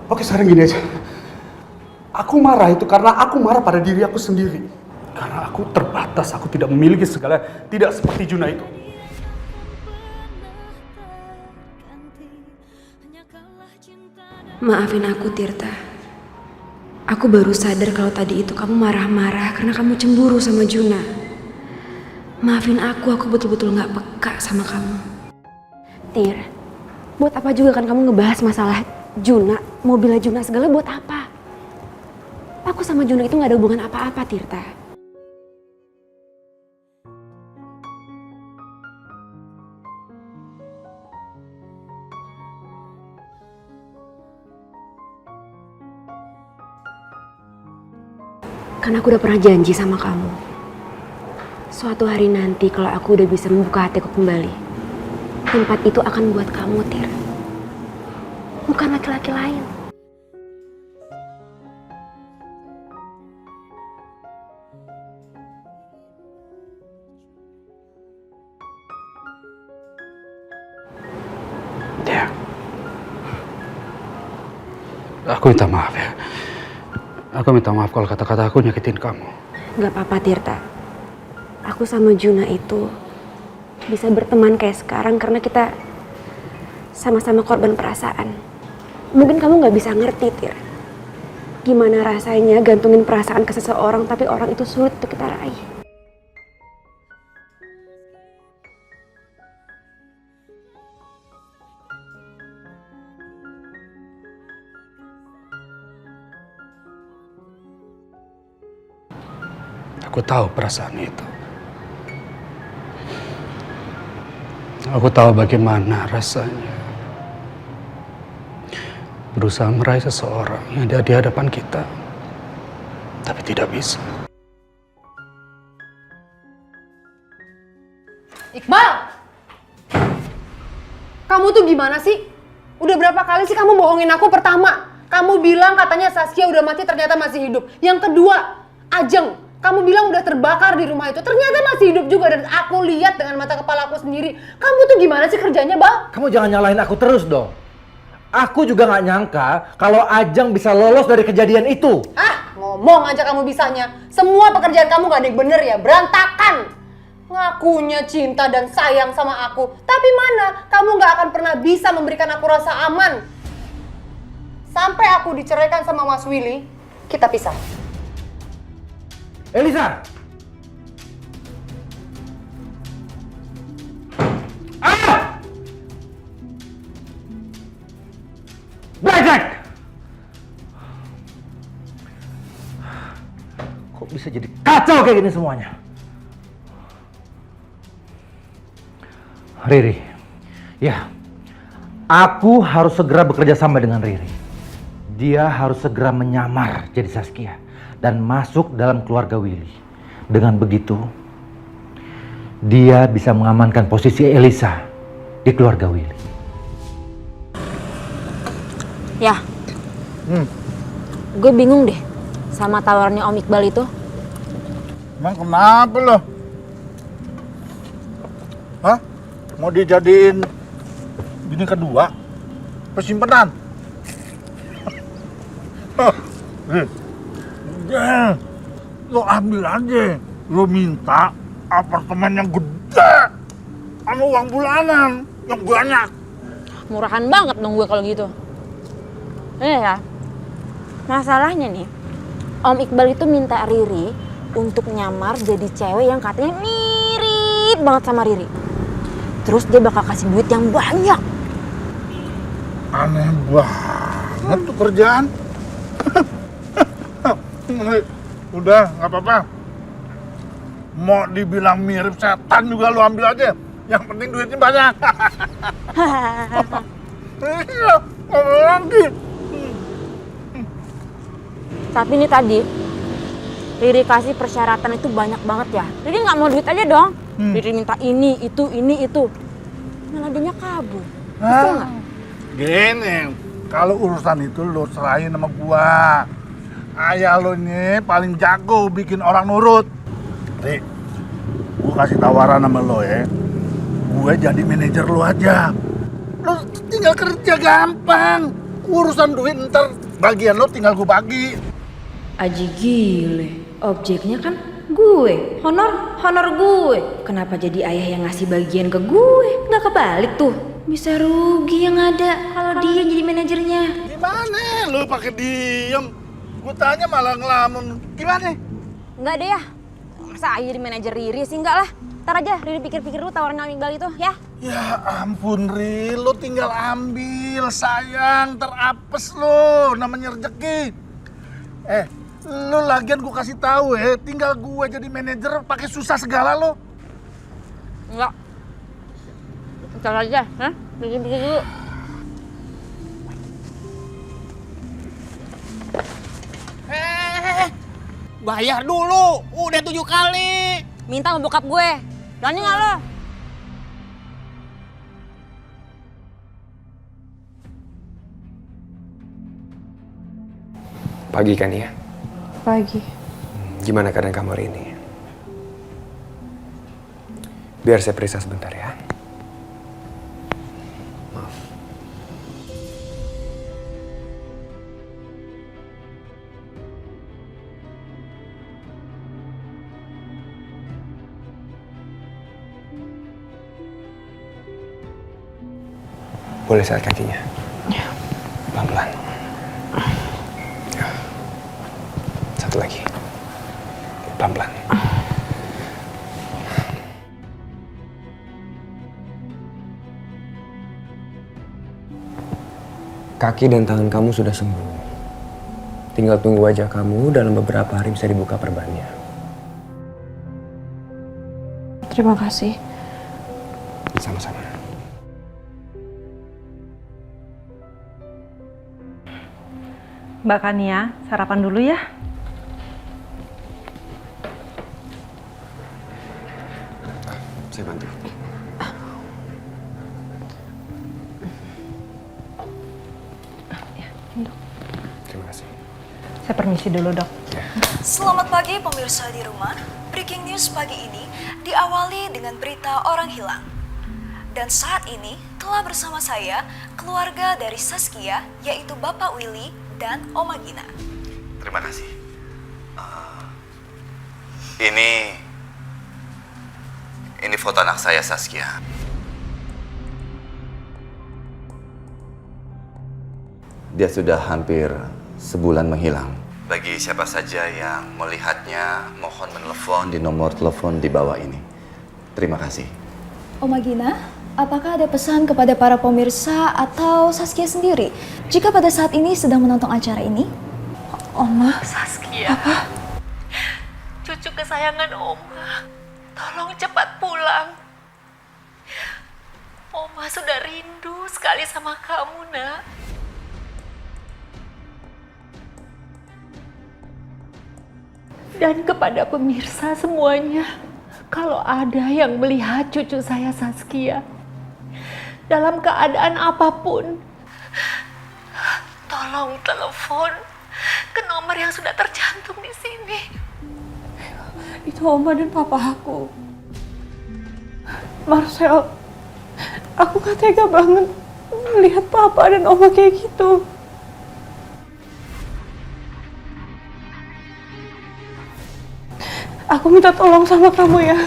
Oke, sekarang gini aja. Aku marah itu karena aku marah pada diri aku sendiri. Karena aku terbatas, aku tidak memiliki segala, tidak seperti Juna itu. Maafin aku, Tirta. Aku baru sadar kalau tadi itu kamu marah-marah karena kamu cemburu sama Juna. Maafin aku betul-betul gak peka sama kamu. Tir, buat apa juga kan kamu ngebahas masalah Juna, mobilnya Juna segala, buat apa? Aku sama Juna itu gak ada hubungan apa-apa, Tirta. Karena aku udah pernah janji sama kamu. Suatu hari nanti kalau aku udah bisa membuka hatiku kembali, tempat itu akan buat kamu, Tir. Bukan laki-laki lain. Ya. Aku minta maaf ya. Aku minta maaf kalau kata-kata aku nyakitin kamu. Gak apa-apa, Tirta. Aku sama Juna itu bisa berteman kayak sekarang karena kita sama-sama korban perasaan. Mungkin kamu gak bisa ngerti, Tir. Gimana rasanya gantungin perasaan ke seseorang tapi orang itu sulit untuk kita raih. Aku tahu perasaan itu. Aku tahu bagaimana rasanya berusaha meraih seseorang yang ada di hadapan kita, tapi tidak bisa. Iqbal! Kamu tuh gimana sih? Udah berapa kali sih kamu bohongin aku? Pertama, kamu bilang katanya Saskia udah mati, ternyata masih hidup. Yang kedua, Ajeng, kamu bilang udah terbakar di rumah itu, ternyata masih hidup juga dan aku lihat dengan mata kepala aku sendiri. Kamu tuh gimana sih kerjanya, Bang? Kamu jangan nyalahin aku terus dong. Aku juga nggak nyangka kalau Ajeng bisa lolos dari kejadian itu. Ngomong aja kamu bisanya. Semua pekerjaan kamu gak ada yang bener ya, berantakan. Ngakunya cinta dan sayang sama aku, tapi mana kamu gak akan pernah bisa memberikan aku rasa aman. Sampai aku diceraikan sama Mas Willy, kita pisah. Elisa! Blackjack! Kok bisa jadi kacau kayak gini semuanya? Riri, ya, aku harus segera bekerja sama dengan Riri. Dia harus segera menyamar jadi Saskia dan masuk dalam keluarga Willy. Dengan begitu, dia bisa mengamankan posisi Elisa di keluarga Willy. Ya, gue bingung deh sama tawarannya Om Iqbal itu. Emang kenapa lo? Hah? Mau dijadiin bini kedua? Persimpenan? Lo ambil aja. Lo minta apartemen yang gede sama uang bulanan yang banyak. Murahan banget dong gue kalau gitu. Ya, masalahnya nih, Om Iqbal itu minta Riri untuk nyamar jadi cewek yang katanya mirip banget sama Riri. Terus dia bakal kasih duit yang banyak. Aneh banget tuh kerjaan. Udah, nggak apa-apa. Mau dibilang mirip setan juga lu ambil aja. Yang penting duitnya banyak. Iya, ngomong lagi. Tapi ini tadi, Riri kasih persyaratan itu banyak banget ya. Riri nggak mau duit aja dong. Riri minta ini, itu. Malah dia kabur. Bisa nggak? Gini, kalau urusan itu lo serahin sama gua. Ayah lo ini paling jago bikin orang nurut. Ri, gua kasih tawaran sama lo ya. Gue jadi manajer lo aja. Lo tinggal kerja gampang. Urusan duit ntar bagian lo tinggal gue bagi. Aji gile, objeknya kan gue, honor gue. Kenapa jadi ayah yang ngasih bagian ke gue? Nggak kebalik tuh. Bisa rugi yang ada kalau dia jadi manajernya. Gimana lo pakai diem? Gue tanya malah ngelamun. Gimana? Enggak deh ya. Masa ayah jadi manajer Riri sih? Enggak lah. Ntar aja Riri pikir-pikir dulu tawaran Om Iqbal itu ya. Ya ampun Ri, lo tinggal ambil sayang, terapes lo, namanya rezeki. Lo lagian gue kasih tahu tinggal gue jadi manajer pakai susah segala lo. Enggak. Ntar aja, pikir-pikir dulu. Bayar dulu, udah 7 kali. Minta sama bokap gue. Berani nggak lo? Pagi kan ya? Pagi. Gimana keadaan kamu hari ini? Biar saya periksa sebentar ya. Maaf. Boleh lihat kakinya? Ya. Pelan-pelan. Ya. Satu lagi. Pelan-pelan. Kaki dan tangan kamu sudah sembuh. Tinggal tunggu wajah kamu dalam beberapa hari bisa dibuka perbannya. Terima kasih. Sama-sama. Mbak Kania, sarapan dulu ya. Saya bantu. Terima kasih. Saya permisi dulu, Dok. Selamat pagi pemirsa di rumah. Breaking news pagi ini diawali dengan berita orang hilang. Dan saat ini telah bersama saya keluarga dari Saskia, yaitu Bapak Willy dan Oma Gina. Terima kasih. Ini foto anak saya, Saskia. Dia sudah hampir sebulan menghilang. Bagi siapa saja yang melihatnya, mohon menelepon di nomor telepon di bawah ini. Terima kasih. Oma Gina, apakah ada pesan kepada para pemirsa atau Saskia sendiri jika pada saat ini sedang menonton acara ini? Oma, Saskia. Apa? Cucu kesayangan Oma. Tolong cepat pulang. Oma sudah rindu sekali sama kamu, Nak. Dan kepada pemirsa semuanya, kalau ada yang melihat cucu saya Saskia dalam keadaan apapun, tolong telepon ke nomor yang sudah tercantum di sini. Itu Oma dan Papa aku. Marcel, aku gak tega banget melihat Papa dan Oma kayak gitu. Aku minta tolong sama kamu ya.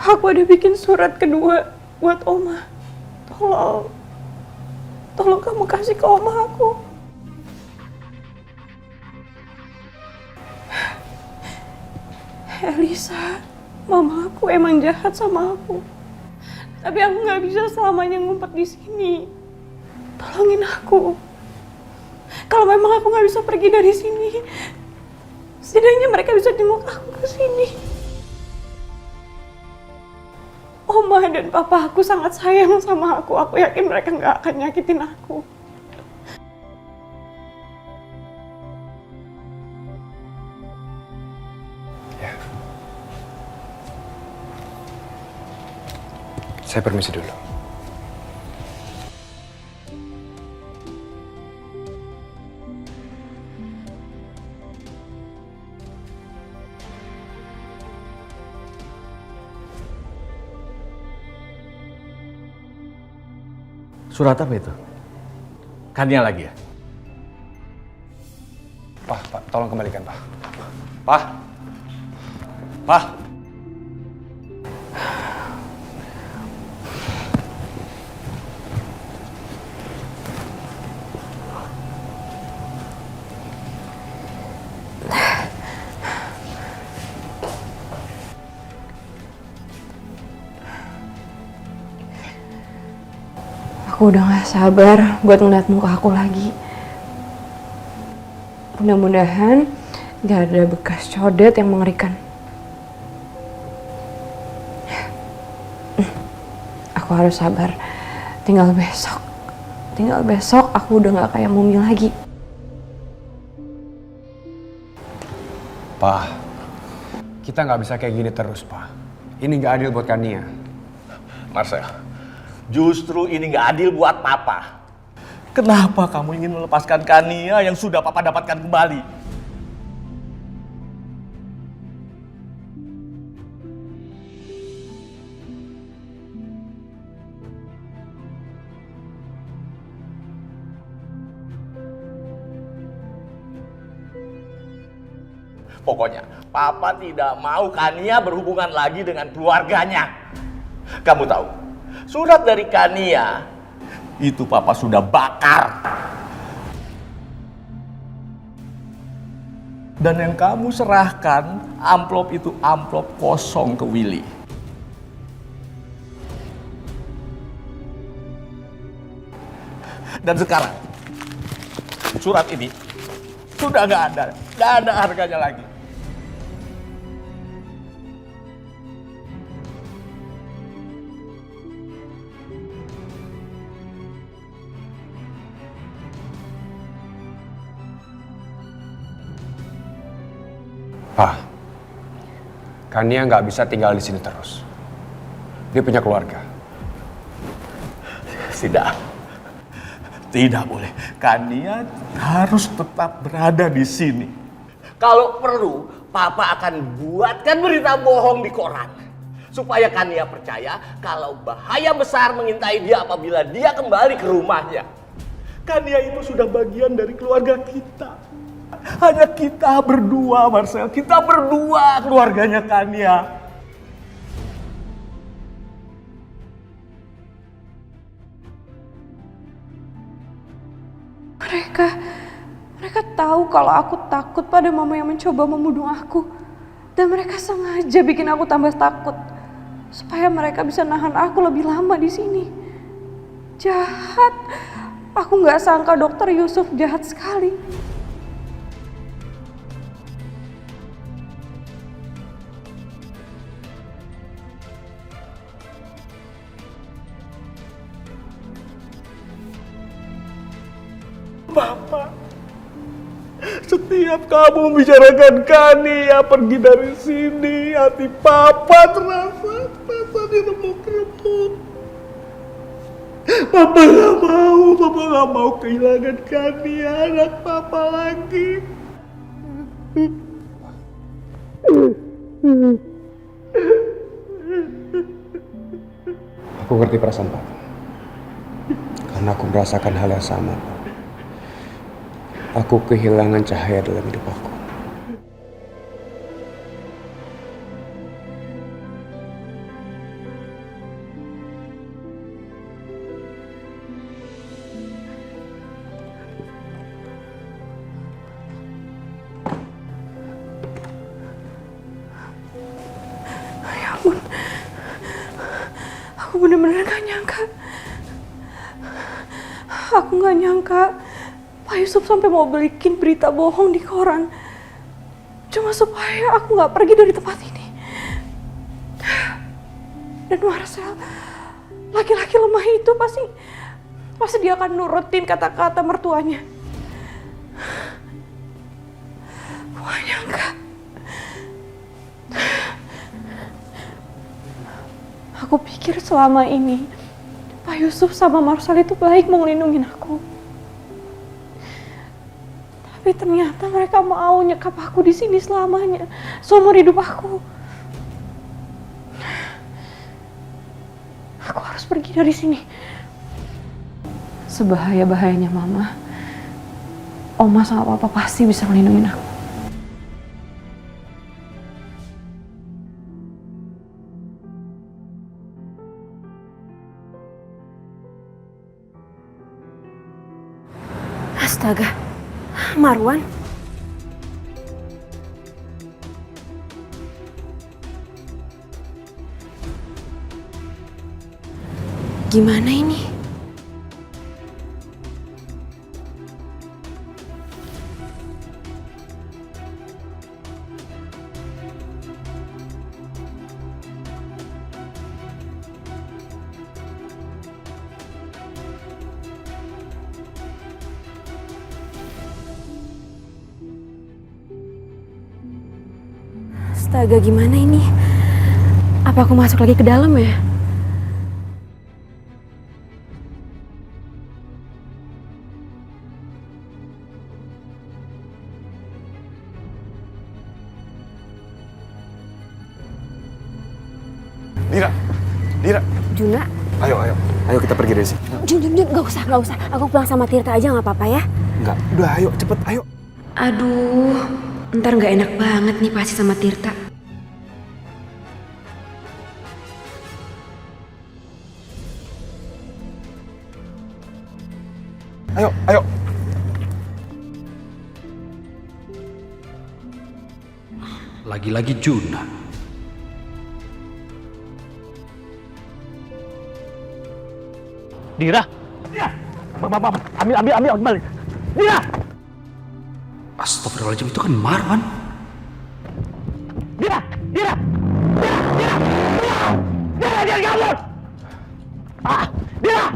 Aku ada bikin surat kedua buat Oma. Tolong kamu kasih ke Oma aku. Elisa, mama aku emang jahat sama aku. Tapi aku nggak bisa selamanya ngumpet di sini. Tolongin aku. Kalau memang aku nggak bisa pergi dari sini, setidaknya mereka bisa jenguk aku ke sini. Oma dan Papa aku sangat sayang sama aku. Aku yakin mereka nggak akan nyakitin aku. Saya permisi dulu. Surat apa itu? Kania lagi ya? Pak, tolong kembalikan, Pak. Pak. Aku udah gak sabar buat ngeliat muka aku lagi. Mudah-mudahan gak ada bekas codet yang mengerikan. Aku harus sabar. Tinggal besok aku udah gak kayak Mumi lagi. Pak, kita nggak bisa kayak gini terus, Pak. Ini nggak adil buat Kania. Marcel, justru ini nggak adil buat Papa. Kenapa kamu ingin melepaskan Kania yang sudah Papa dapatkan kembali? Pokoknya, Papa tidak mau Kania berhubungan lagi dengan keluarganya. Kamu tahu, surat dari Kania itu Papa sudah bakar. Dan yang kamu serahkan, amplop itu amplop kosong ke Willy. Dan sekarang, surat ini sudah nggak ada harganya lagi. Pak, Kania nggak bisa tinggal di sini terus. Dia punya keluarga. Tidak boleh. Kania harus tetap berada di sini. Kalau perlu, Papa akan buatkan berita bohong di koran. Supaya Kania percaya kalau bahaya besar mengintai dia apabila dia kembali ke rumahnya. Kania itu sudah bagian dari keluarga kita. Hanya kita berdua, Marcel. Kita berdua keluarganya Kania. Mereka tahu kalau aku takut pada mama yang mencoba membunuh aku. Dan mereka sengaja bikin aku tambah takut. Supaya mereka bisa nahan aku lebih lama di sini. Jahat. Aku nggak sangka Dokter Yusuf jahat sekali. Papa, setiap kamu membicarakan Kania pergi dari sini, hati Papa terasa diremuk-remuk. Papa gak mau kehilangan Kania, anak Papa lagi. Aku ngerti perasaan Papa. Karena aku merasakan hal yang sama, Pak. Aku kehilangan cahaya dalam hidup aku. Ya ampun. Aku bener-bener gak nyangka. Aku gak nyangka Pak Yusuf sampai mau bikin berita bohong di koran. Cuma supaya aku gak pergi dari tempat ini. Dan Marcel, laki-laki lemah itu pasti dia akan nurutin kata-kata mertuanya. Aku gak nyangka. Aku pikir selama ini Pak Yusuf sama Marcel itu baik mau ngelindungin aku. Tapi ternyata mereka mau nyekap aku di sini selamanya, seumur hidup aku. Aku harus pergi dari sini. Sebahaya-bahayanya Mama, Oma sama Papa pasti bisa melindungi aku. Astaga, Marwan. Gimana ini? Astaga, gimana ini? Apa aku masuk lagi ke dalam ya? Dira. Juna. Ayo kita pergi dari sini. Jun, gak usah. Aku pulang sama Tirta aja gak apa-apa ya? Enggak, udah ayo cepet, ayo. Aduh, ntar gak enak banget nih pasti sama Tirta. Ayo. Lagi-lagi Juna. Dira. Ambil kembali. Dira. Astagfirullahaladzim, itu kan Marwan. Dira kabur. Dira.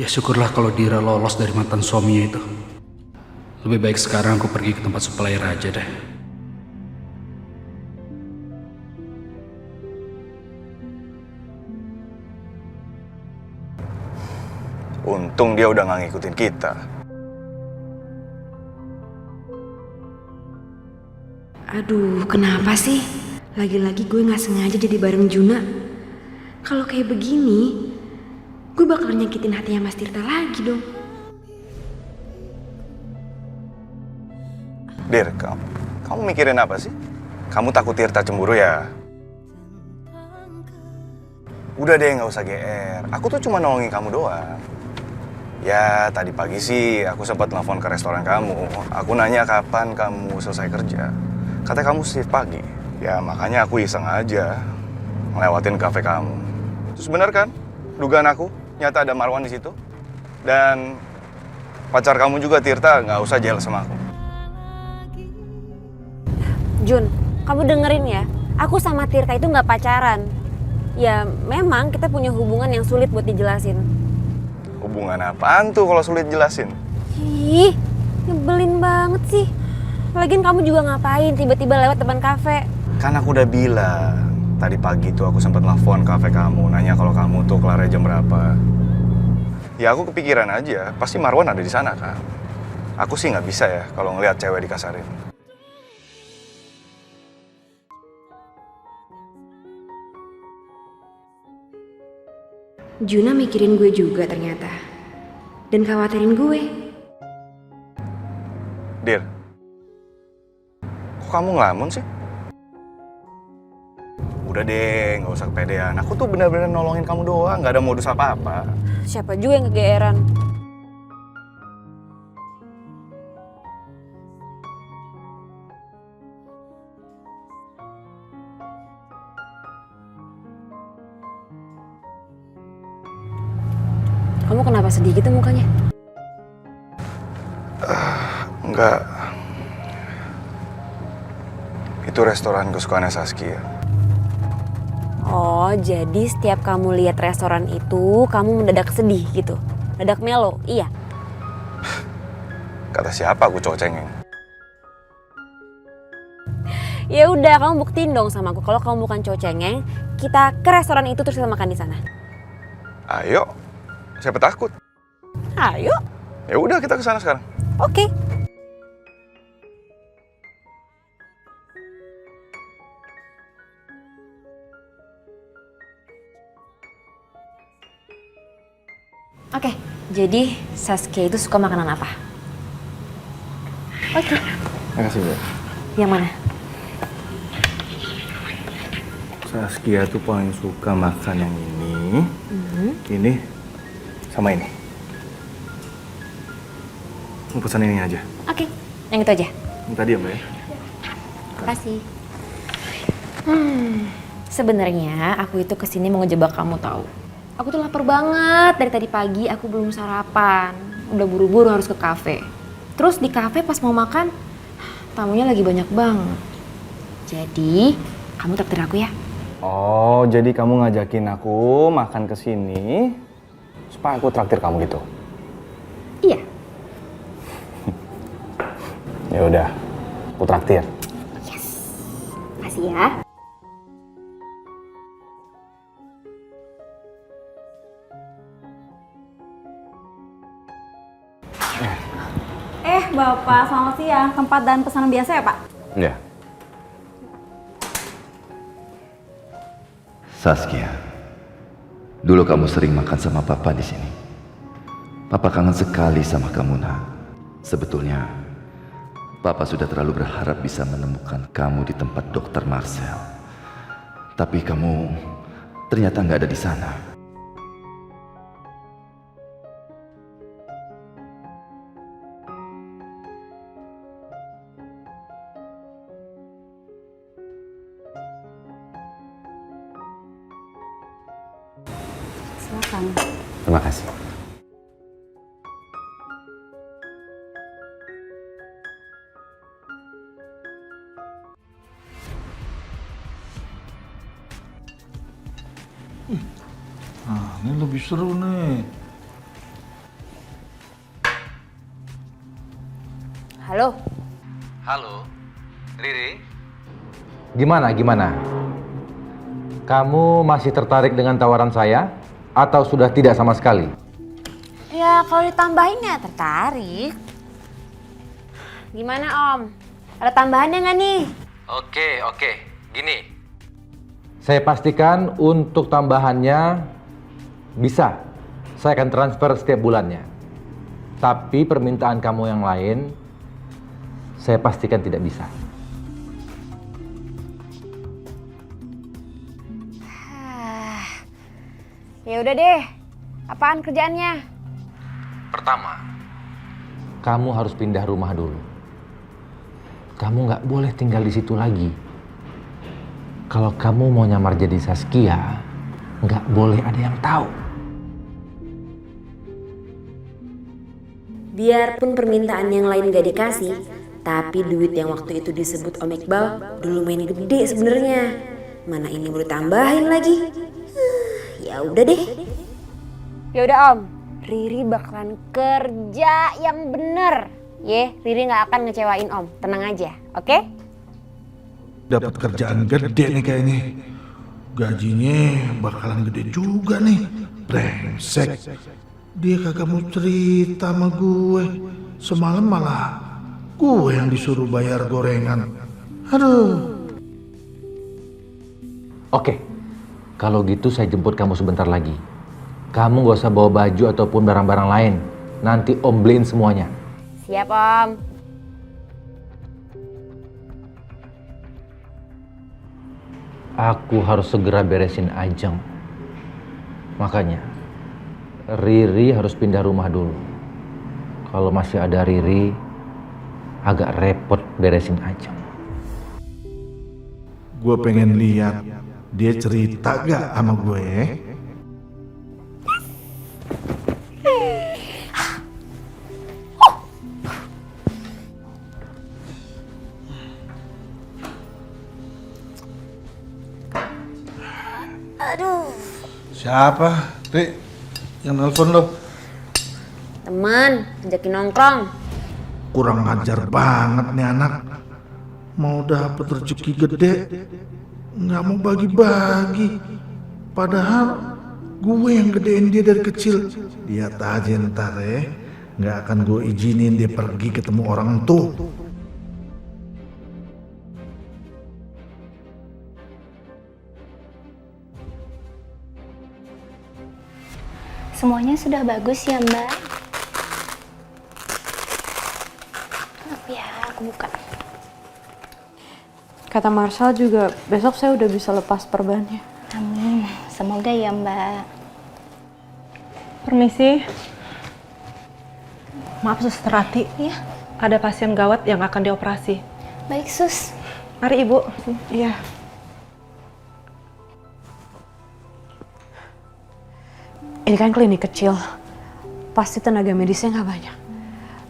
Ya syukurlah kalau Dira lolos dari mantan suaminya itu. Lebih baik sekarang aku pergi ke tempat supplier aja deh. Untung dia udah nggak ngikutin kita. Aduh, kenapa sih? Lagi-lagi gue nggak sengaja jadi bareng Juna. Kalau kayak begini, gue bakal nyakitin hatinya Mas Tirta lagi dong. Dir, kamu mikirin apa sih? Kamu takut Tirta cemburu ya? Udah deh, nggak usah GR. Aku tuh cuma nolongin kamu doang. Ya, tadi pagi sih aku sempat nelfon ke restoran kamu. Aku nanya kapan kamu selesai kerja. Katanya kamu shift pagi. Ya, makanya aku iseng aja ngelewatin kafe kamu. Terus bener kan? Dugaan aku, nyata ada Marwan di situ. Dan pacar kamu juga, Tirta, nggak usah jealous sama aku. Jun, kamu dengerin ya. Aku sama Tirta itu nggak pacaran. Ya, memang kita punya hubungan yang sulit buat dijelasin. Hubungan apaan tuh kalau sulit jelasin? Ih, nyebelin banget sih. Lagian kamu juga ngapain tiba-tiba lewat depan kafe? Kan aku udah bilang, tadi pagi tuh aku sempat nelfon kafe kamu, nanya kalau kamu tuh kelar jam berapa. Ya aku kepikiran aja, pasti Marwan ada di sana kan. Aku sih nggak bisa ya kalau ngelihat cewek dikasarin. Juna mikirin gue juga ternyata. Dan khawatirin gue. Dir, kok kamu ngelamun sih? Udah deh, nggak usah kepedean. Aku tuh benar-benar nolongin kamu doang, nggak ada modus apa-apa. Siapa juga yang kegeeran? Kamu kenapa sedih gitu mukanya? Enggak. Itu restoran kesukaannya Saskia. Oh, jadi setiap kamu lihat restoran itu, kamu mendadak sedih gitu? Mendadak melo, iya? Kata siapa aku cowok cengeng? Ya udah, kamu buktiin dong sama aku kalau kamu bukan cowok cengeng, kita ke restoran itu terus kita makan di sana. Ayo, siapa takut? Ayo. Ya udah, kita ke sana sekarang. Oke. Oke, jadi Saskia itu suka makanan apa? Oke. Makasih, Bu. Yang mana? Saskia tuh paling suka makan yang ini, sama ini. Mau pesan ini aja. Oke, yang itu aja. Yang tadi ya, Mbak ya? Makasih. Sebenarnya aku itu kesini mau ngejebak kamu tahu. Aku tuh lapar banget dari tadi pagi, aku belum sarapan. Udah buru-buru harus ke kafe. Terus di kafe pas mau makan, tamunya lagi banyak banget. Jadi, kamu traktir aku ya? Oh, jadi kamu ngajakin aku makan ke sini supaya aku traktir kamu gitu? Iya. Ya udah, aku traktir. Yes. Makasih ya. Bapak, selamat siang. Tempat dan pesanan biasa ya, Pak? Ya. Saskia, dulu kamu sering makan sama Papa di sini. Papa kangen sekali sama kamu, Nak. Sebetulnya, Papa sudah terlalu berharap bisa menemukan kamu di tempat Dokter Marcel. Tapi kamu ternyata nggak ada di sana. Silakan. Terima kasih. Nah, ini lebih seru nih. Halo. Halo, Riri. Gimana? Kamu masih tertarik dengan tawaran saya? Atau sudah tidak sama sekali? Ya kalau ditambahin ya tertarik. Gimana Om? Ada tambahannya nggak nih? Oke. Gini. Saya pastikan untuk tambahannya bisa. Saya akan transfer setiap bulannya. Tapi permintaan kamu yang lain, saya pastikan tidak bisa. Ya udah deh. Apaan kerjaannya? Pertama, kamu harus pindah rumah dulu. Kamu nggak boleh tinggal di situ lagi. Kalau kamu mau nyamar jadi Saskia, nggak boleh ada yang tahu. Biarpun permintaan yang lain gak dikasih, tapi duit yang waktu itu disebut Om Iqbal dulu main gede sebenarnya. Mana ini baru tambahin lagi. Ya udah deh. Ya udah Om, Riri bakalan kerja yang bener. Riri nggak akan ngecewain Om, tenang aja, oke? Dapat kerjaan gede nih kayaknya. Gajinya bakalan gede juga nih. Brengsek. Dia kagak mau cerita sama gue. Semalam malah gue yang disuruh bayar gorengan. Aduh. Oke, kalau gitu saya jemput kamu sebentar lagi. Kamu gak usah bawa baju ataupun barang-barang lain. Nanti Om beliin semuanya. Siap Om. Aku harus segera beresin Ajeng. Makanya, Riri harus pindah rumah dulu. Kalau masih ada Riri, agak repot beresin Ajeng. Gue pengen lihat dia cerita gak sama gue. Aduh. Siapa, Rik? Yang nelfon lo? Teman, ajakin nongkrong. Kurang ajar banget nih anak. Mau dapet rezeki gede, nggak mau bagi-bagi. Padahal gue yang gedein dia dari kecil. Lihat aja ntar ya, nggak akan gue izinin dia pergi ketemu orang tuh. Semuanya sudah bagus ya Mbak. Maaf ya, aku buka. Kata Marshall juga besok saya udah bisa lepas perbannya. Amin, semoga ya Mbak. Permisi. Maaf Suster Rati. Iya. Ada pasien gawat yang akan dioperasi. Baik Sus. Mari Ibu. Iya. Ini kan klinik kecil, pasti tenaga medisnya nggak banyak.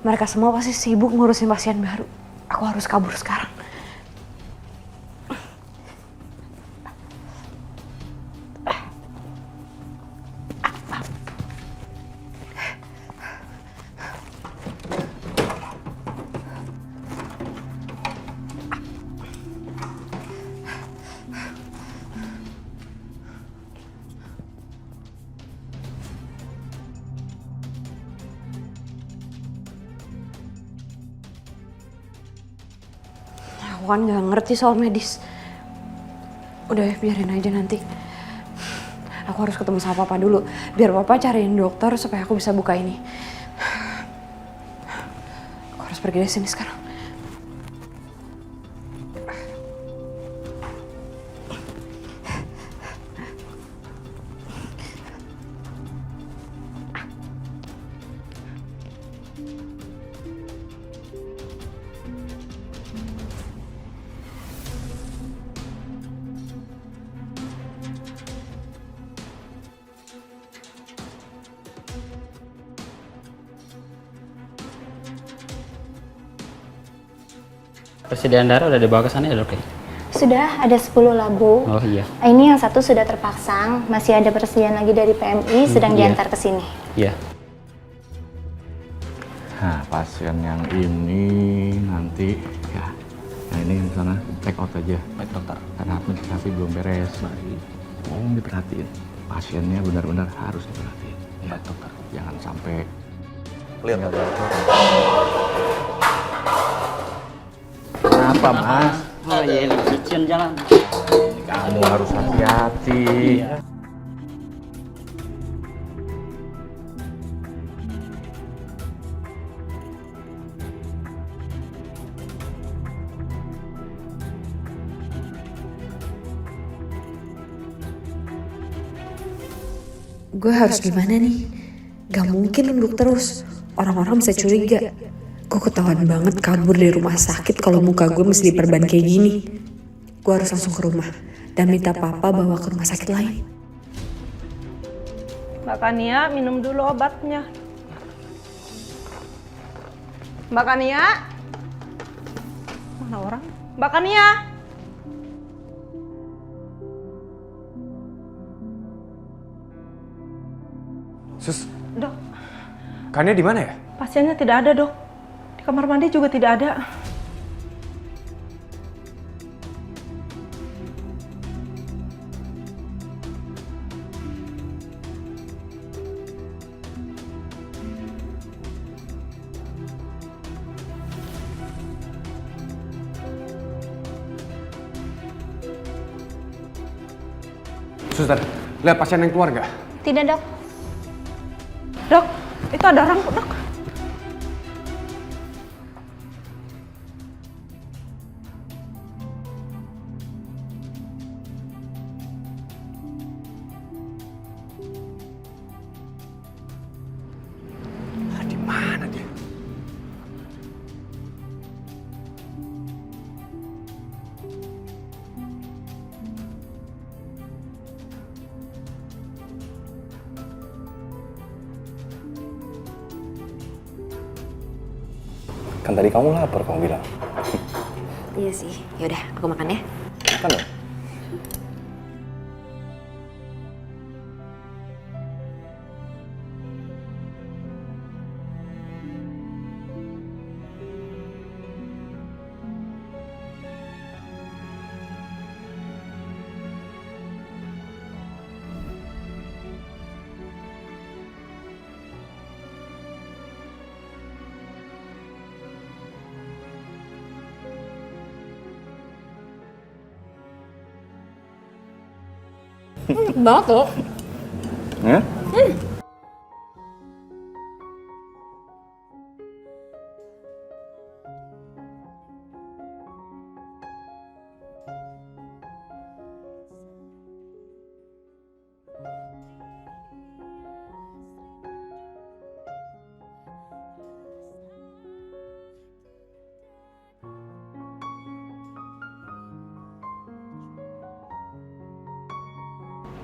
Mereka semua pasti sibuk ngurusin pasien baru. Aku harus kabur sekarang. Aku kan nggak ngerti soal medis. Udah biarin aja nanti. Aku harus ketemu sama papa dulu. Biar papa cariin dokter supaya aku bisa buka ini. Aku harus pergi dari sini sekarang. Persediaan darah udah dibawa ke sana ya dok? Sudah ada 10 labu. Oh iya. Ini yang satu sudah terpasang, masih ada persediaan lagi dari PMI sedang iya. diantar ke sini. Iya. Nah, pasien yang ini nanti ya, nah ini yang sana take out aja. Baik dokter. Karena administrasi belum beres. Baik. Mohon diperhatiin. pasiennya benar-benar harus diperhatiin. Ya dokter, jangan sampai lihat. Kenapa mas? Oh iya, licin jalan. Kamu harus hati-hati. Iya. Gue harus gimana nih? Gak mungkin nunduk terus. Orang-orang bisa curiga. Gue ketahuan banget kabur dari rumah sakit kalau muka gue mesti diperban kayak gini. Gue harus langsung ke rumah dan minta papa bawa ke rumah sakit lain. Mbak Kania, minum dulu obatnya. Mbak Kania? Mana orang? Mbak Kania? Sus, Dok, Kania di mana ya? pasiennya tidak ada, Dok. Di kamar mandi juga tidak ada. Suster, lihat pasien yang keluar nggak? Tidak, Dok. Dok, itu ada orang, Dok. Di mana dia? Kan tadi kamu lapar, kamu bilang. Iya sih. Yaudah, aku makan ya. Makan dong. Banget loh. Ya?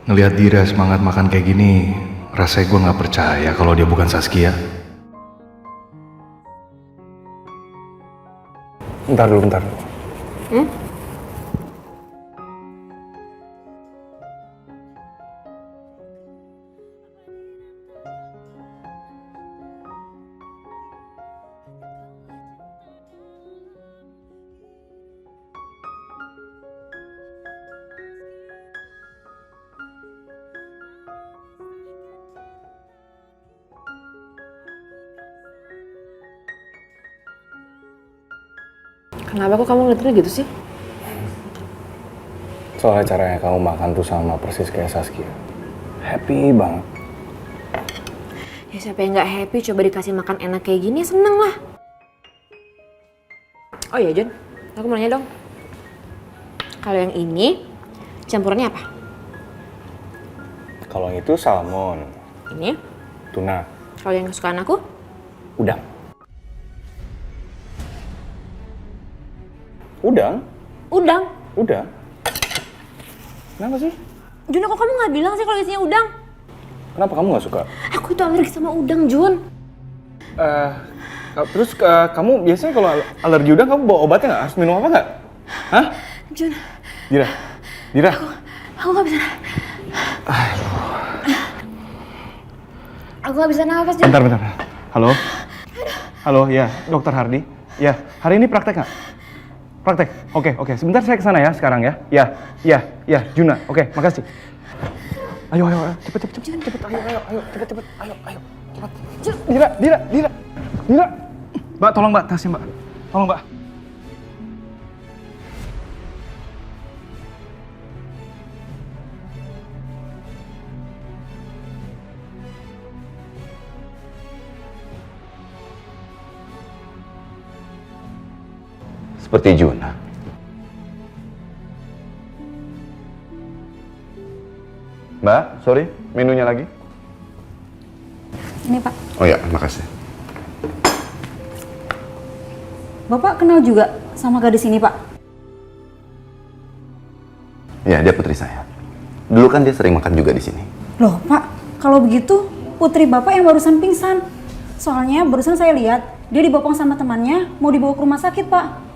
Ngelihat Dira semangat makan kayak gini, rasanya gue gak percaya kalau dia bukan Saskia. Bentar dulu. Kenapa kok kamu ngeliatnya gitu sih? Soalnya caranya kamu makan tuh sama persis kayak Saskia. Happy banget. Ya siapa yang gak happy coba dikasih makan enak kayak gini, seneng lah. Oh iya John, aku mau nanya dong. Kalau yang ini campurannya apa? Kalau yang itu salmon. Ini? Tuna. Kalau yang kesukaan aku? Udang. Udang? Udang. Kenapa sih? Jun, kok kamu gak bilang sih kalau isinya udang? Kenapa kamu gak suka? Aku itu alergi sama udang, Jun. Terus kamu biasanya kalau alergi udang kamu bawa obatnya nggak? Harus minum apa nggak? Hah? Jun. Dira. Aku gak bisa. Aku gak bisa nafas, Jun. Bentar. Halo, ya, Dokter Hardi. Ya, hari ini praktek nggak? Praktek. Oke. Sebentar saya kesana ya sekarang ya. Ya, Juna. Oke, makasih. Ayo, cepet, ayo, cepet, ayo, cepet. Dira. Mbak, tolong mbak, tasnya mbak. Tolong mbak. Seperti Juna. Mbak, sorry, menunya lagi? Ini Pak. Oh ya, makasih. Bapak kenal juga sama gadis ini Pak? Ya, dia putri saya. Dulu kan dia sering makan juga di sini. Loh Pak, kalau begitu putri Bapak yang barusan pingsan. Soalnya barusan saya lihat dia dibopong sama temannya mau dibawa ke rumah sakit Pak.